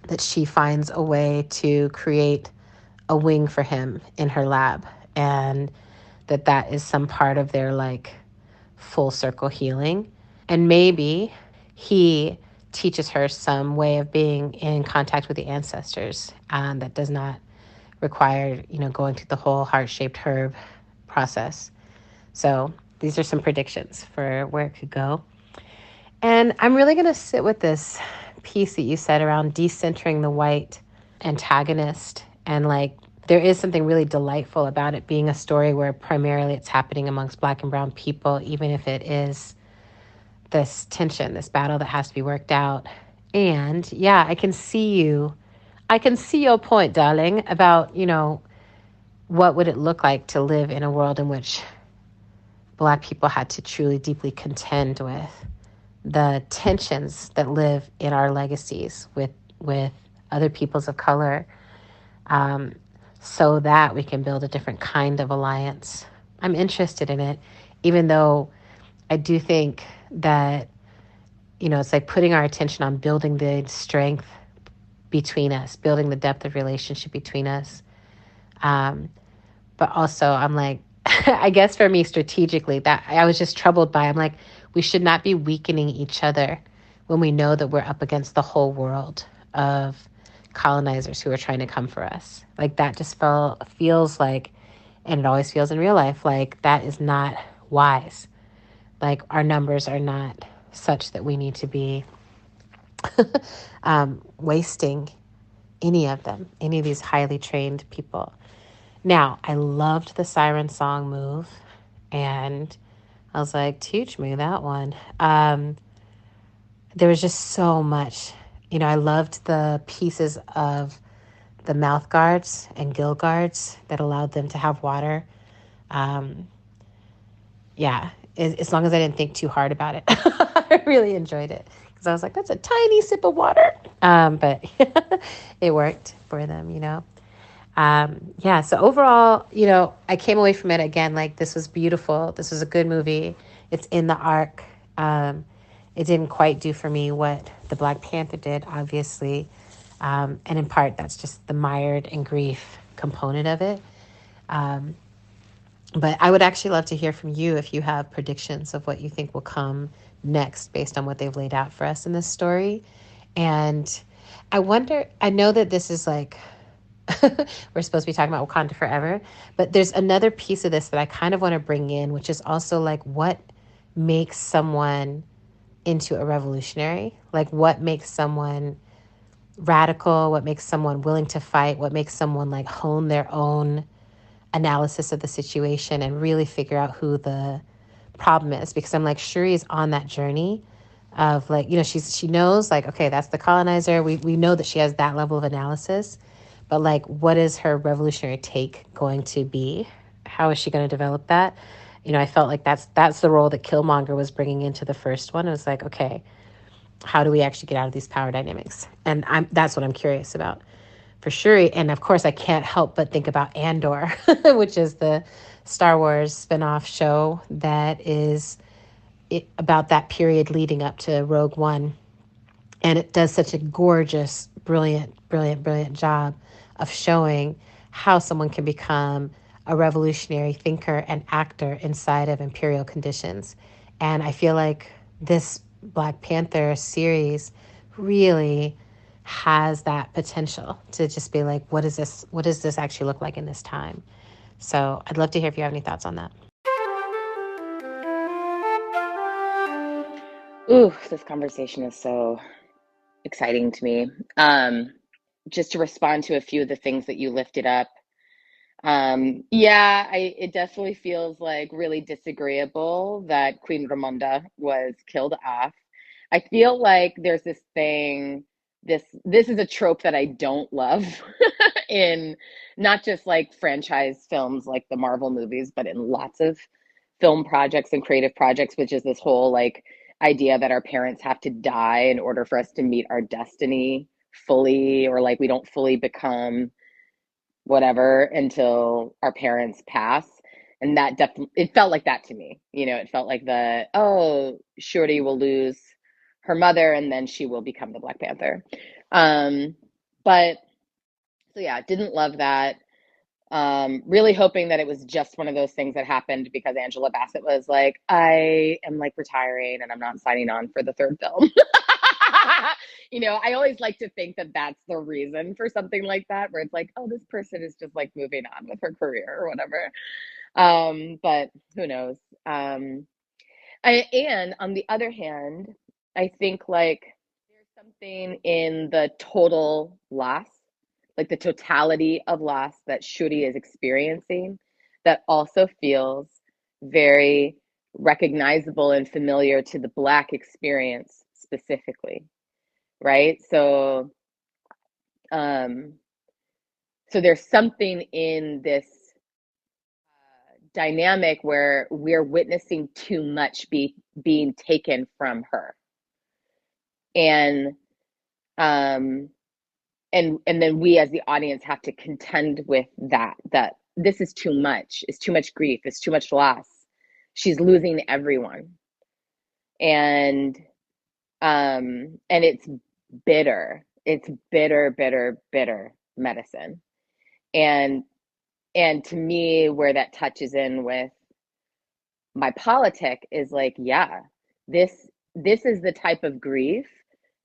Speaker 1: that she finds a way to create a wing for him in her lab, and that is some part of their, like, full circle healing. And maybe he teaches her some way of being in contact with the ancestors, that does not require, going through the whole heart-shaped herb process. So these are some predictions for where it could go. And I'm really going to sit with this piece that you said around decentering the white antagonist. And like, there is something really delightful about it being a story where primarily it's happening amongst Black and brown people, even if it is this tension, this battle that has to be worked out. And yeah, I can see your point, darling, about, what would it look like to live in a world in which Black people had to truly deeply contend with the tensions that live in our legacies with other peoples of color, um, so that we can build a different kind of alliance. I'm interested in it, even though I do think that, it's like putting our attention on building the strength between us, building the depth of relationship between us. Um, but also, I'm like, I guess for me strategically, that I was just troubled by. I'm like, we should not be weakening each other when we know that we're up against the whole world of colonizers who are trying to come for us. Like that just feels like, and it always feels in real life, like that is not wise. Like our numbers are not such that we need to be wasting any of them, any of these highly trained people. Now, I loved the siren song move, and I was like, teach me that one. There was just so much. I loved the pieces of the mouth guards and gill guards that allowed them to have water. Um, yeah, as long as I didn't think too hard about it, I really enjoyed it because I was like, that's a tiny sip of water. But it worked for them. Yeah, so overall, I came away from it again like this was beautiful. This was a good movie. It's in the arc. It didn't quite do for me what the Black Panther did, obviously. And in part, that's just the mired and grief component of it. Um, but I would actually love to hear from you if you have predictions of what you think will come next based on what they've laid out for us in this story. And I know that this is like, we're supposed to be talking about Wakanda forever, but there's another piece of this that I kind of want to bring in, which is also like what makes someone into a revolutionary? Like what makes someone radical? What makes someone willing to fight? What makes someone like hone their own analysis of the situation and really figure out who the problem is? Because I'm like, Shuri is on that journey of like, she knows like, okay, that's the colonizer. We know that she has that level of analysis, but like, what is her revolutionary take going to be? How is she going to develop that? I felt like that's the role that Killmonger was bringing into the first one. It was like, okay, how do we actually get out of these power dynamics? And that's what I'm curious about for sure. And of course, I can't help but think about Andor, which is the Star Wars spinoff show that is about that period leading up to Rogue One. And it does such a gorgeous, brilliant, brilliant, brilliant job of showing how someone can become a revolutionary thinker and actor inside of imperial conditions. And I feel like this Black Panther series really has that potential to just be like, what does this actually look like in this time? So I'd love to hear if you have any thoughts on that.
Speaker 3: Ooh, this conversation is so exciting to me. Just to respond to a few of the things that you lifted up. Yeah, it definitely feels like really disagreeable that Queen Ramonda was killed off. I feel like there's this thing, this is a trope that I don't love in not just like franchise films like the Marvel movies, but in lots of film projects and creative projects, which is this whole like idea that our parents have to die in order for us to meet our destiny fully, or like we don't fully become whatever until our parents pass. And that definitely, it felt like that to me. It felt like Shuri will lose her mother and then she will become the Black Panther. But so yeah, didn't love that. Really hoping that it was just one of those things that happened because Angela Bassett was like, I am like retiring and I'm not signing on for the third film. I always like to think that that's the reason for something like that, where it's like, oh, this person is just like moving on with her career or whatever. But who knows? And on the other hand, I think like there's something in the total loss, like the totality of loss that Shuri is experiencing, that also feels very recognizable and familiar to the Black experience specifically, right? Um, so there's something in this dynamic where we're witnessing too much being taken from her, And um and then we as the audience have to contend with that this is too much. It's too much grief, it's too much loss. She's losing everyone. And it's bitter. It's bitter, bitter, bitter medicine. And to me, where that touches in with my politic is like, yeah, this is the type of grief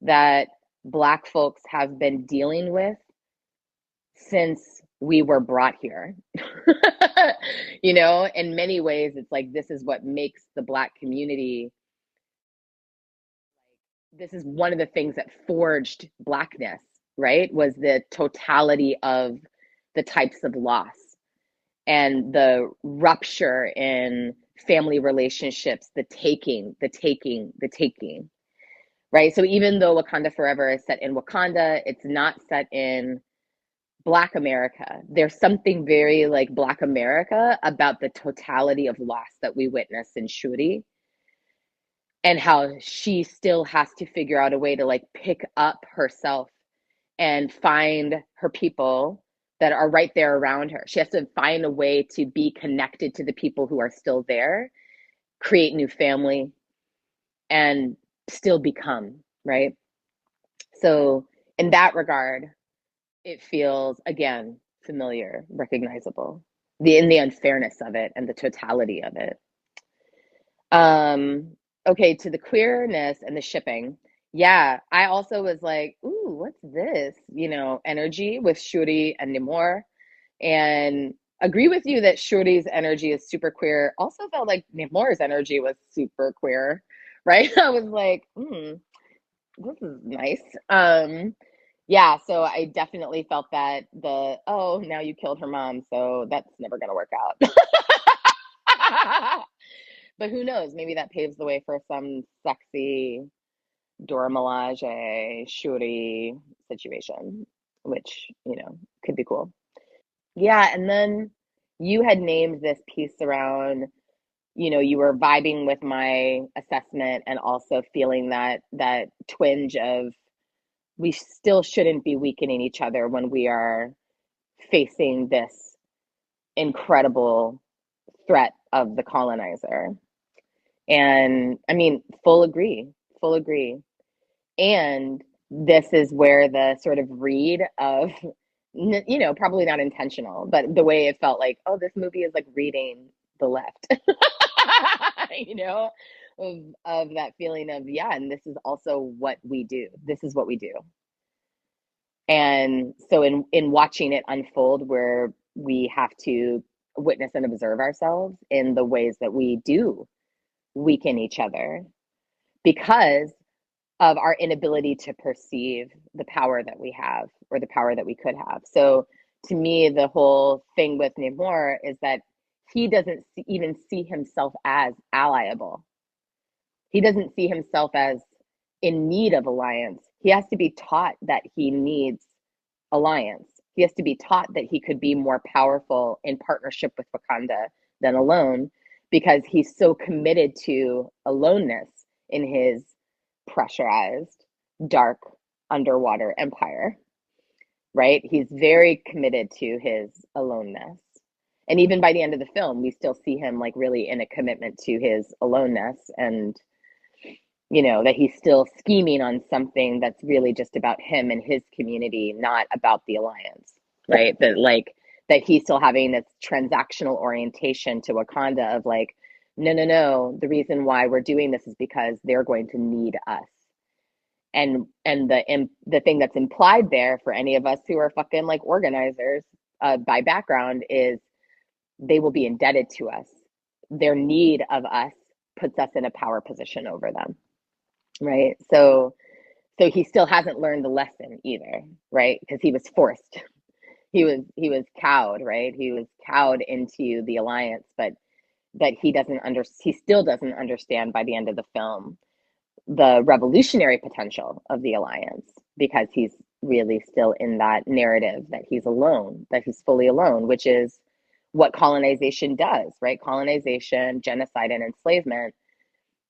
Speaker 3: that Black folks have been dealing with since we were brought here. You know, in many ways, it's like this is what makes the Black community. This is one of the things that forged Blackness, right? Was the totality of the types of loss and the rupture in family relationships, the taking, right? So even though Wakanda Forever is set in Wakanda, it's not set in Black America. There's something very like Black America about the totality of loss that we witness in Shuri, and how she still has to figure out a way to like pick up herself and find her people that are right there around her. She has to find a way to be connected to the people who are still there, create new family, and still become, right? So, in that regard, it feels again familiar, recognizable. The unfairness of it and the totality of it. Um, okay, to the queerness and the shipping. Yeah, I also was like, ooh, what's this? You know, energy with Shuri and Nimor. And agree with you that Shuri's energy is super queer. Also felt like Nimor's energy was super queer, right? I was like, this is nice. Yeah, so I definitely felt that oh, now you killed her mom, so that's never gonna work out. But who knows? Maybe that paves the way for some sexy Dora Milaje, Shuri situation, which, you know, could be cool. Yeah, and then you had named this piece around, you know, you were vibing with my assessment and also feeling that twinge of we still shouldn't be weakening each other when we are facing this incredible threat of the colonizer. And I mean, full agree, full agree. And this is where the sort of read of, you know, probably not intentional, but the way it felt like, oh, this movie is like reading the left, you know, of that feeling of, yeah, and this is also what we do. This is what we do. And so in watching it unfold, where we have to witness and observe ourselves in the ways that we do weaken each other because of our inability to perceive the power that we have or the power that we could have. So to me, the whole thing with Namor is that he doesn't even see himself as allyable. He doesn't see himself as in need of alliance. He has to be taught that he needs alliance. He has to be taught that he could be more powerful in partnership with Wakanda than alone, because he's so committed to aloneness in his pressurized, dark underwater empire, right? He's very committed to his aloneness. And even by the end of the film, we still see him like really in a commitment to his aloneness, and you know, that he's still scheming on something that's really just about him and his community, not about the alliance, right? That like that he's still having this transactional orientation to Wakanda of like, no, no, no, the reason why we're doing this is because they're going to need us. And the thing that's implied there for any of us who are fucking like organizers by background is they will be indebted to us. Their need of us puts us in a power position over them, right? So he still hasn't learned the lesson either, right? Because he was forced. He was cowed, right? He was cowed into the alliance, but he still doesn't understand by the end of the film the revolutionary potential of the alliance, because he's really still in that narrative that he's alone, that he's fully alone, which is what colonization does, right? Colonization, genocide, and enslavement.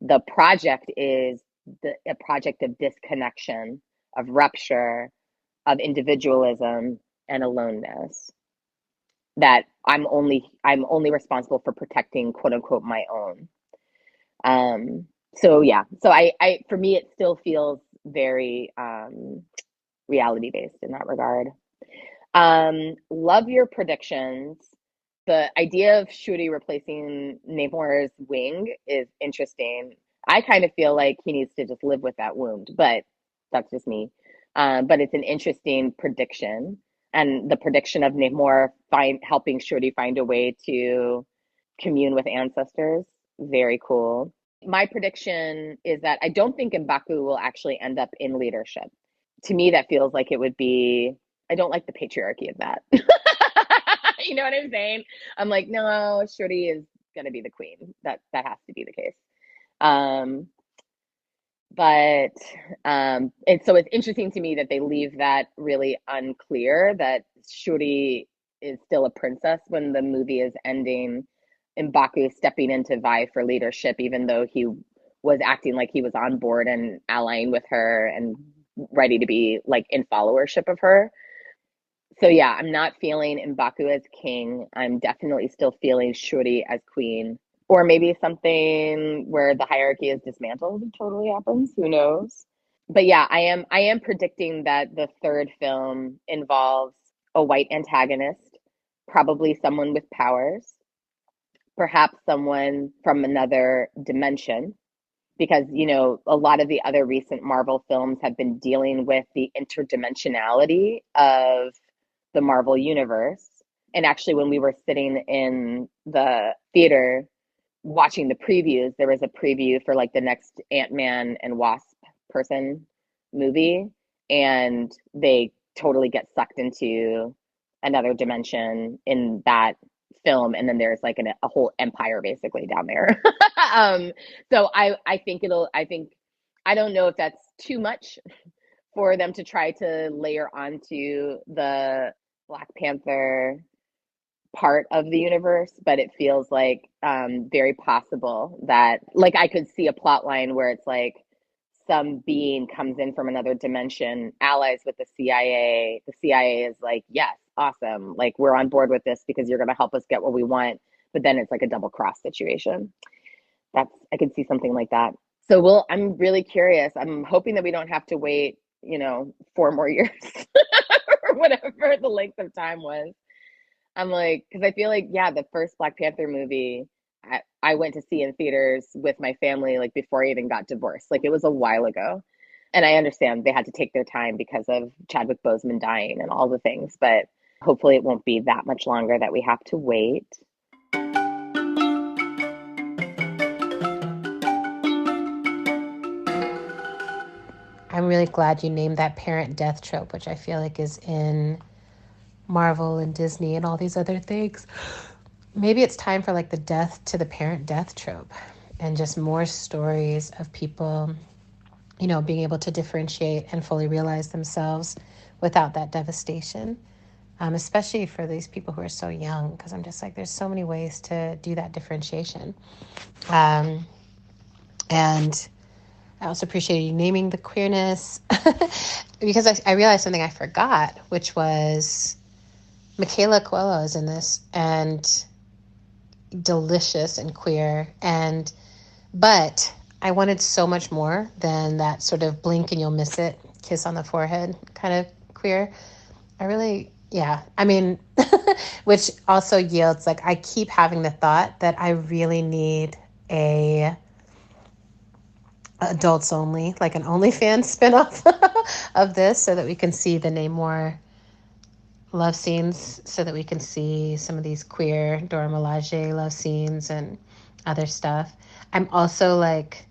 Speaker 3: The project is a project of disconnection, of rupture, of individualism and aloneness. That I'm only responsible for protecting quote unquote my own. So yeah, so I for me it still feels very reality based in that regard. Love your predictions. The idea of Shuri replacing Namor's wing is interesting. I kind of feel like he needs to just live with that wound, but that's just me. But it's an interesting prediction, and the prediction of Namor helping Shuri find a way to commune with ancestors, very cool. My prediction is that I don't think M'Baku will actually end up in leadership. To me, that feels like it would be, I don't like the patriarchy of that. You know what I'm saying? I'm like, no, Shuri is gonna be the queen. That has to be the case. Um, but so it's interesting to me that they leave that really unclear, that Shuri is still a princess when the movie is ending. M'Baku stepping in to vie for leadership, even though he was acting like he was on board and allying with her and ready to be like in followership of her. So yeah, I'm not feeling M'Baku as king. I'm definitely still feeling Shuri as queen. Or maybe something where the hierarchy is dismantled totally happens. Who knows? But yeah, I am predicting that the third film involves a white antagonist, probably someone with powers, perhaps someone from another dimension, because a lot of the other recent Marvel films have been dealing with the interdimensionality of the Marvel universe. And actually, when we were sitting in the theater watching the previews, there was a preview for like the next Ant-Man and Wasp person movie, and they totally get sucked into another dimension in that film, and then there's like a whole empire basically down there. So I don't know if that's too much for them to try to layer onto the Black Panther part of the universe, but it feels like very possible that, like, I could see a plot line where it's like some being comes in from another dimension, allies with the CIA. The CIA is like, yes, awesome, like we're on board with this because you're going to help us get what we want. But then it's like a double cross situation. I could see something like that. So I'm really curious. I'm hoping that we don't have to wait 4 more years or whatever the length of time was. I'm like, because I feel like, yeah, the first Black Panther movie I went to see in theaters with my family, like before I even got divorced. Like it was a while ago. And I understand they had to take their time because of Chadwick Boseman dying and all the things, but hopefully it won't be that much longer that we have to wait.
Speaker 1: I'm really glad you named that parent death trope, which I feel like is in Marvel and Disney and all these other things. Maybe it's time for like the death to the parent death trope, and just more stories of people, being able to differentiate and fully realize themselves without that devastation. Especially for these people who are so young, because I'm just like, there's so many ways to do that differentiation. And I also appreciate you naming the queerness because I realized something I forgot, which was Michaela Coelho is in this, and delicious and queer. But I wanted so much more than that sort of blink and you'll miss it, kiss on the forehead kind of queer. I mean, which also yields, like, I keep having the thought that I really need a adults only, like an OnlyFans spinoff of this, so that we can see the Namor love scenes, so that we can see some of these queer Dora Milaje love scenes and other stuff. I'm also like,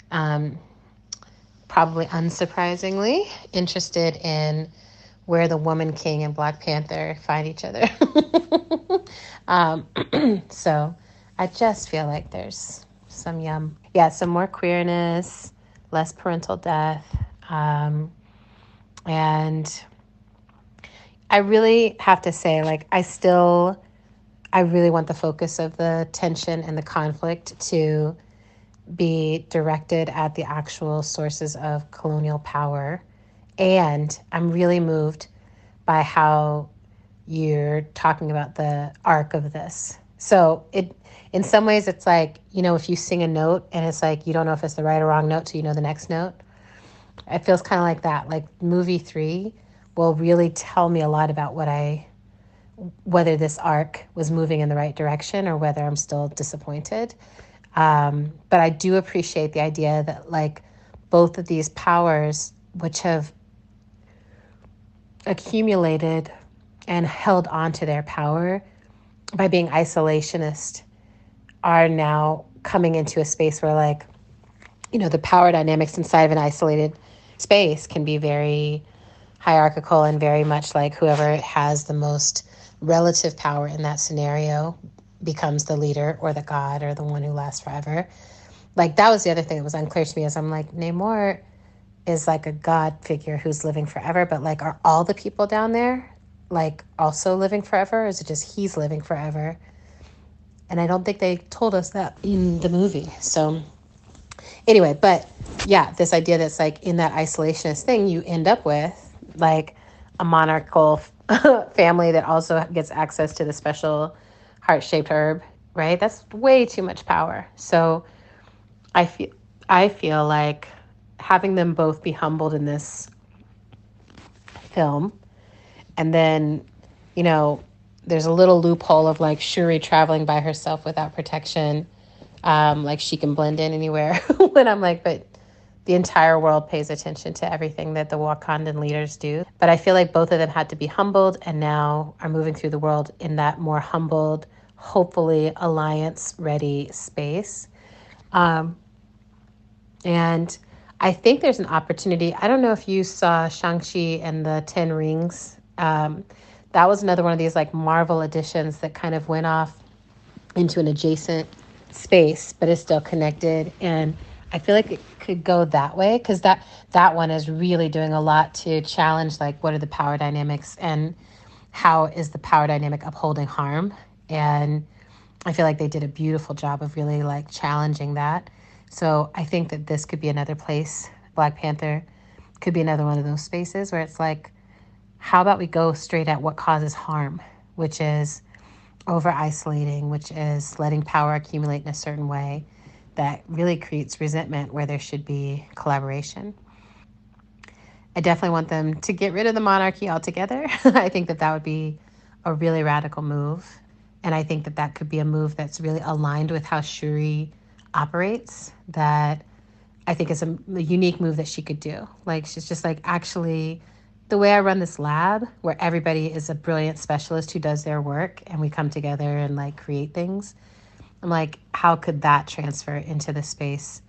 Speaker 1: probably unsurprisingly, interested in where the Woman King and Black Panther find each other. So I just feel like there's some yum. Yeah, some more queerness, less parental death. And I really have to say, like, I really want the focus of the tension and the conflict to be directed at the actual sources of colonial power. And I'm really moved by how you're talking about the arc of this. So in some ways, it's like, if you sing a note and it's like, you don't know if it's the right or wrong note till you know the next note. It feels kind of like that. Like movie 3 will really tell me a lot about whether this arc was moving in the right direction or whether I'm still disappointed. But I do appreciate the idea that like both of these powers, which have accumulated and held on to their power by being isolationist, are now coming into a space where like, the power dynamics inside of an isolated space can be very hierarchical and very much like whoever has the most relative power in that scenario becomes the leader or the god or the one who lasts forever. Like that was the other thing that was unclear to me is I'm like, Namor is like a god figure who's living forever, but like are all the people down there like also living forever, or is it just he's living forever? And I don't think they told us that in the movie. So anyway, but yeah, this idea that's like in that isolationist thing, you end up with like a monarchical family that also gets access to the special heart-shaped herb, right? That's way too much power. So I feel like having them both be humbled in this film, and then, there's a little loophole of like Shuri traveling by herself without protection. Like she can blend in anywhere. When I'm like, but the entire world pays attention to everything that the Wakandan leaders do. But I feel like both of them had to be humbled and now are moving through the world in that more humbled, hopefully alliance-ready space. And I think there's an opportunity. I don't know if you saw Shang-Chi and the 10 Rings. That was another one of these like Marvel editions that kind of went off into an adjacent space, but is still connected. And I feel like it could go that way because that one is really doing a lot to challenge like what are the power dynamics and how is the power dynamic upholding harm. And I feel like they did a beautiful job of really like challenging that. So I think that this could be another place. Black Panther could be another one of those spaces where it's like, how about we go straight at what causes harm, which is over isolating, which is letting power accumulate in a certain way that really creates resentment where there should be collaboration. I definitely want them to get rid of the monarchy altogether. I think that would be a really radical move. And I think that could be a move that's really aligned with how Shuri operates, that I think is a unique move that she could do. Like, she's just like, actually, the way I run this lab, where everybody is a brilliant specialist who does their work and we come together and like create things, I'm like, how could that transfer into the space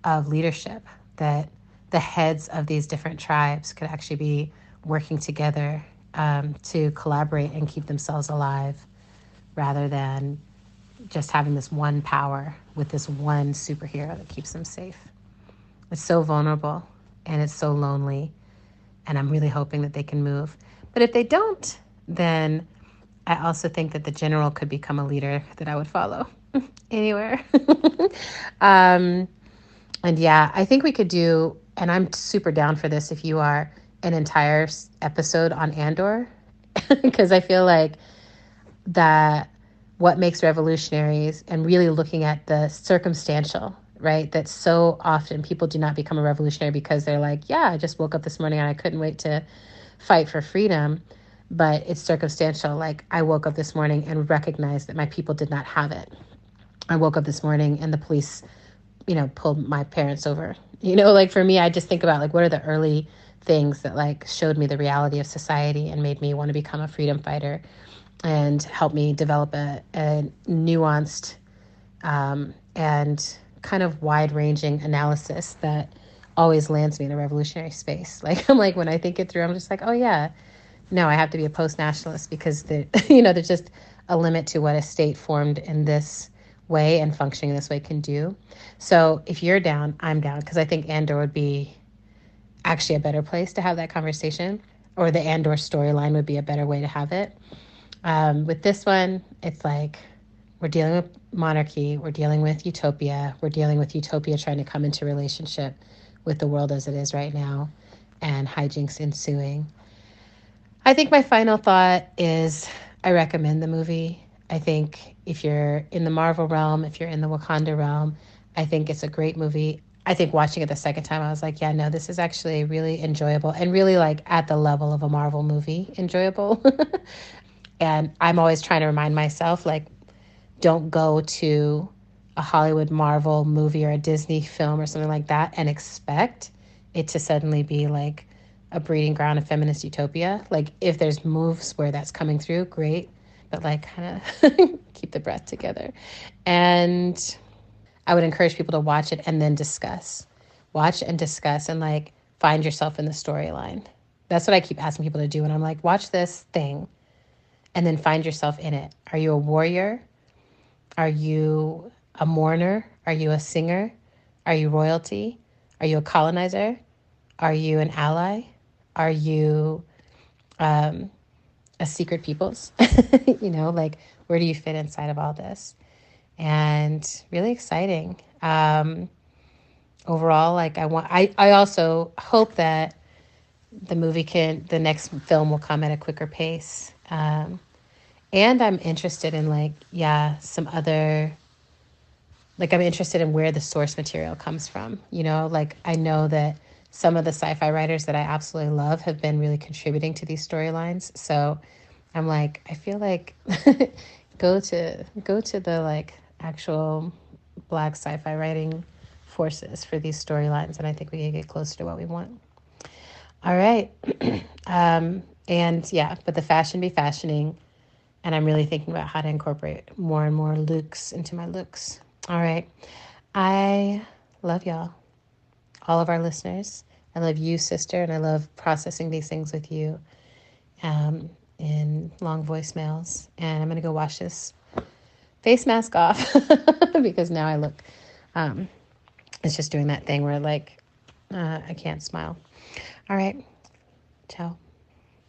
Speaker 1: of leadership, that the heads of these different tribes could actually be working together to collaborate and keep themselves alive rather than just having this one power with this one superhero that keeps them safe. It's so vulnerable and it's so lonely. And I'm really hoping that they can move. But if they don't, then I also think that the general could become a leader that I would follow anywhere. And yeah, I think we could do, and I'm super down for this if you are, an entire episode on Andor. Because I feel like that what makes revolutionaries and really looking at the circumstantial, right? That so often people do not become a revolutionary because they're like, yeah, I just woke up this morning and I couldn't wait to fight for freedom. But it's circumstantial. Like, I woke up this morning and recognized that my people did not have it. I woke up this morning and the police, pulled my parents over. Like for me, I just think about like, what are the early things that like showed me the reality of society and made me want to become a freedom fighter and help me develop a nuanced and kind of wide-ranging analysis that always lands me in a revolutionary space. Like, I'm like, when I think it through, I'm just like, oh yeah, no, I have to be a post-nationalist because there's just a limit to what a state formed in this way and functioning this way can do. So if you're down, I'm down, because I think Andor would be actually a better place to have that conversation, or the Andor storyline would be a better way to have it. With this one, it's like, we're dealing with monarchy, we're dealing with utopia, we're dealing with utopia trying to come into relationship with the world as it is right now, and hijinks ensuing. I think my final thought is I recommend the movie. I think if you're in the Marvel realm, if you're in the Wakanda realm, I think it's a great movie. I think watching it the second time, I was like, yeah, no, this is actually really enjoyable and really like at the level of a Marvel movie enjoyable. And I'm always trying to remind myself, like, don't go to a Hollywood Marvel movie or a Disney film or something like that and expect it to suddenly be like a breeding ground of feminist utopia. Like, if there's moves where that's coming through, great, but like kind of keep the breath together. And I would encourage people to watch it and then discuss. Watch and discuss and like find yourself in the storyline. That's what I keep asking people to do. And I'm like, watch this thing and then find yourself in it. Are you a warrior? Are you a mourner? Are you a singer? Are you royalty? Are you a colonizer? Are you an ally? Are you a secret peoples? Like, where do you fit inside of all this? And really exciting. Overall, like I also hope that the next film will come at a quicker pace. And I'm interested in some other, like I'm interested in where the source material comes from. Like I know that some of the sci-fi writers that I absolutely love have been really contributing to these storylines. So I'm like, I feel like go to the like actual Black sci-fi writing forces for these storylines, and I think we can get closer to what we want. All right. And yeah, but the fashion be fashioning. And I'm really thinking about how to incorporate more and more looks into my looks. All right. I love y'all, all of our listeners. I love you, sister, and I love processing these things with you in long voicemails. And I'm going to go wash this face mask off because now I look, it's just doing that thing where like I can't smile. All right. Ciao.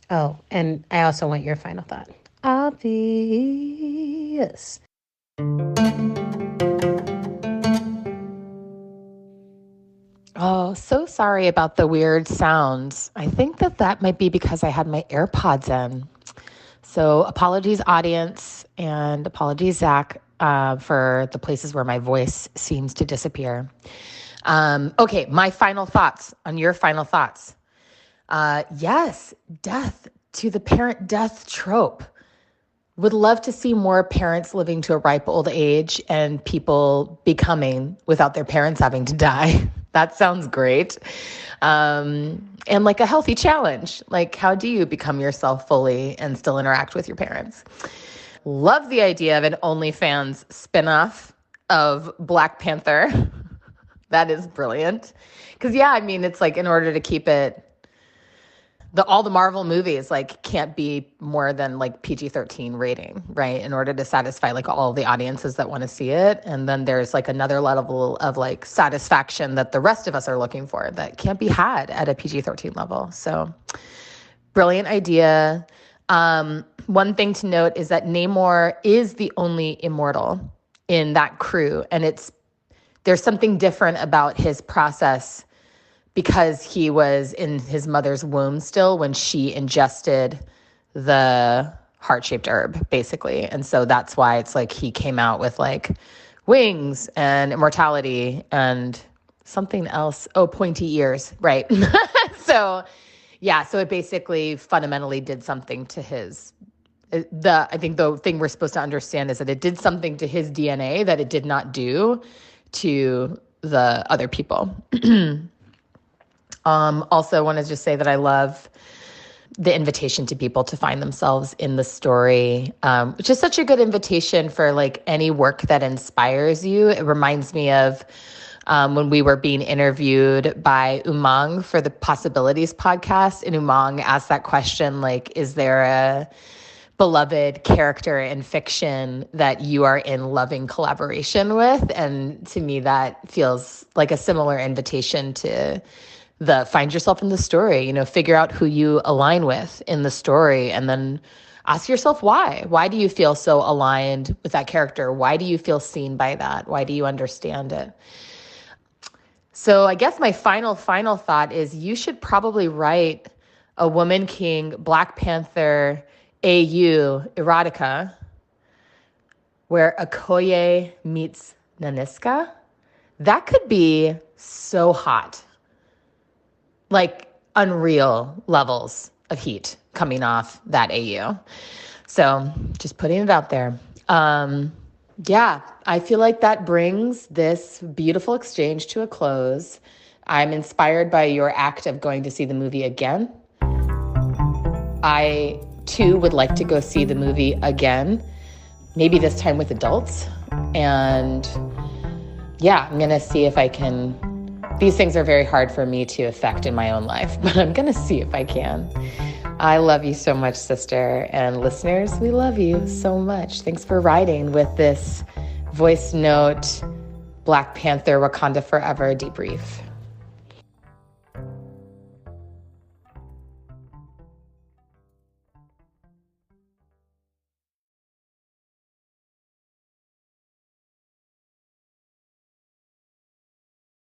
Speaker 1: Oh, and I also want your final thought. Obvious.
Speaker 2: Oh, so sorry about the weird sounds. I think that might be because I had my AirPods in. So apologies, audience, and apologies, Zach, for the places where my voice seems to disappear. Okay, my final thoughts on your final thoughts. Yes, death to the parent death trope. Would love to see more parents living to a ripe old age and people becoming without their parents having to die. That sounds great. And like a healthy challenge. Like, how do you become yourself fully and still interact with your parents? Love the idea of an OnlyFans spinoff of Black Panther. That is brilliant. Because, yeah, I mean, it's like in order to keep it, all the Marvel movies like can't be more than like PG-13 rating, right? In order to satisfy like all the audiences that want to see it. And then there's like another level of like satisfaction that the rest of us are looking for that can't be had at a PG-13 level. So brilliant idea. One thing to note is that Namor is the only immortal in that crew. And there's something different about his process because he was in his mother's womb still when she ingested the heart-shaped herb, basically. And so that's why it's like he came out with like wings and immortality and something else. Oh, pointy ears, right. So it basically fundamentally did something to I think the thing we're supposed to understand is that it did something to his DNA that it did not do to the other people. Also want to just say that I love the invitation to people to find themselves in the story, which is such a good invitation for like any work that inspires you. It reminds me of when we were being interviewed by Umang for the Possibilities podcast, and Umang asked that question, like, is there a beloved character in fiction that you are in loving collaboration with? And to me, that feels like a similar invitation to find yourself in the story, figure out who you align with in the story and then ask yourself why. Why do you feel so aligned with that character? Why do you feel seen by that? Why do you understand it? So I guess my final thought is you should probably write a Woman King Black Panther AU erotica where Okoye meets Naniska. That could be so hot. Like unreal levels of heat coming off that AU. So just putting it out there. Yeah, I feel like that brings this beautiful exchange to a close. I'm inspired by your act of going to see the movie again. I, too, would like to go see the movie again, maybe this time with adults. And yeah, I'm going to see if I can. These things are very hard for me to affect in my own life, but I'm going to see if I can. I love you so much, sister. And listeners, we love you so much. Thanks for riding with this voice note, Black Panther Wakanda Forever debrief.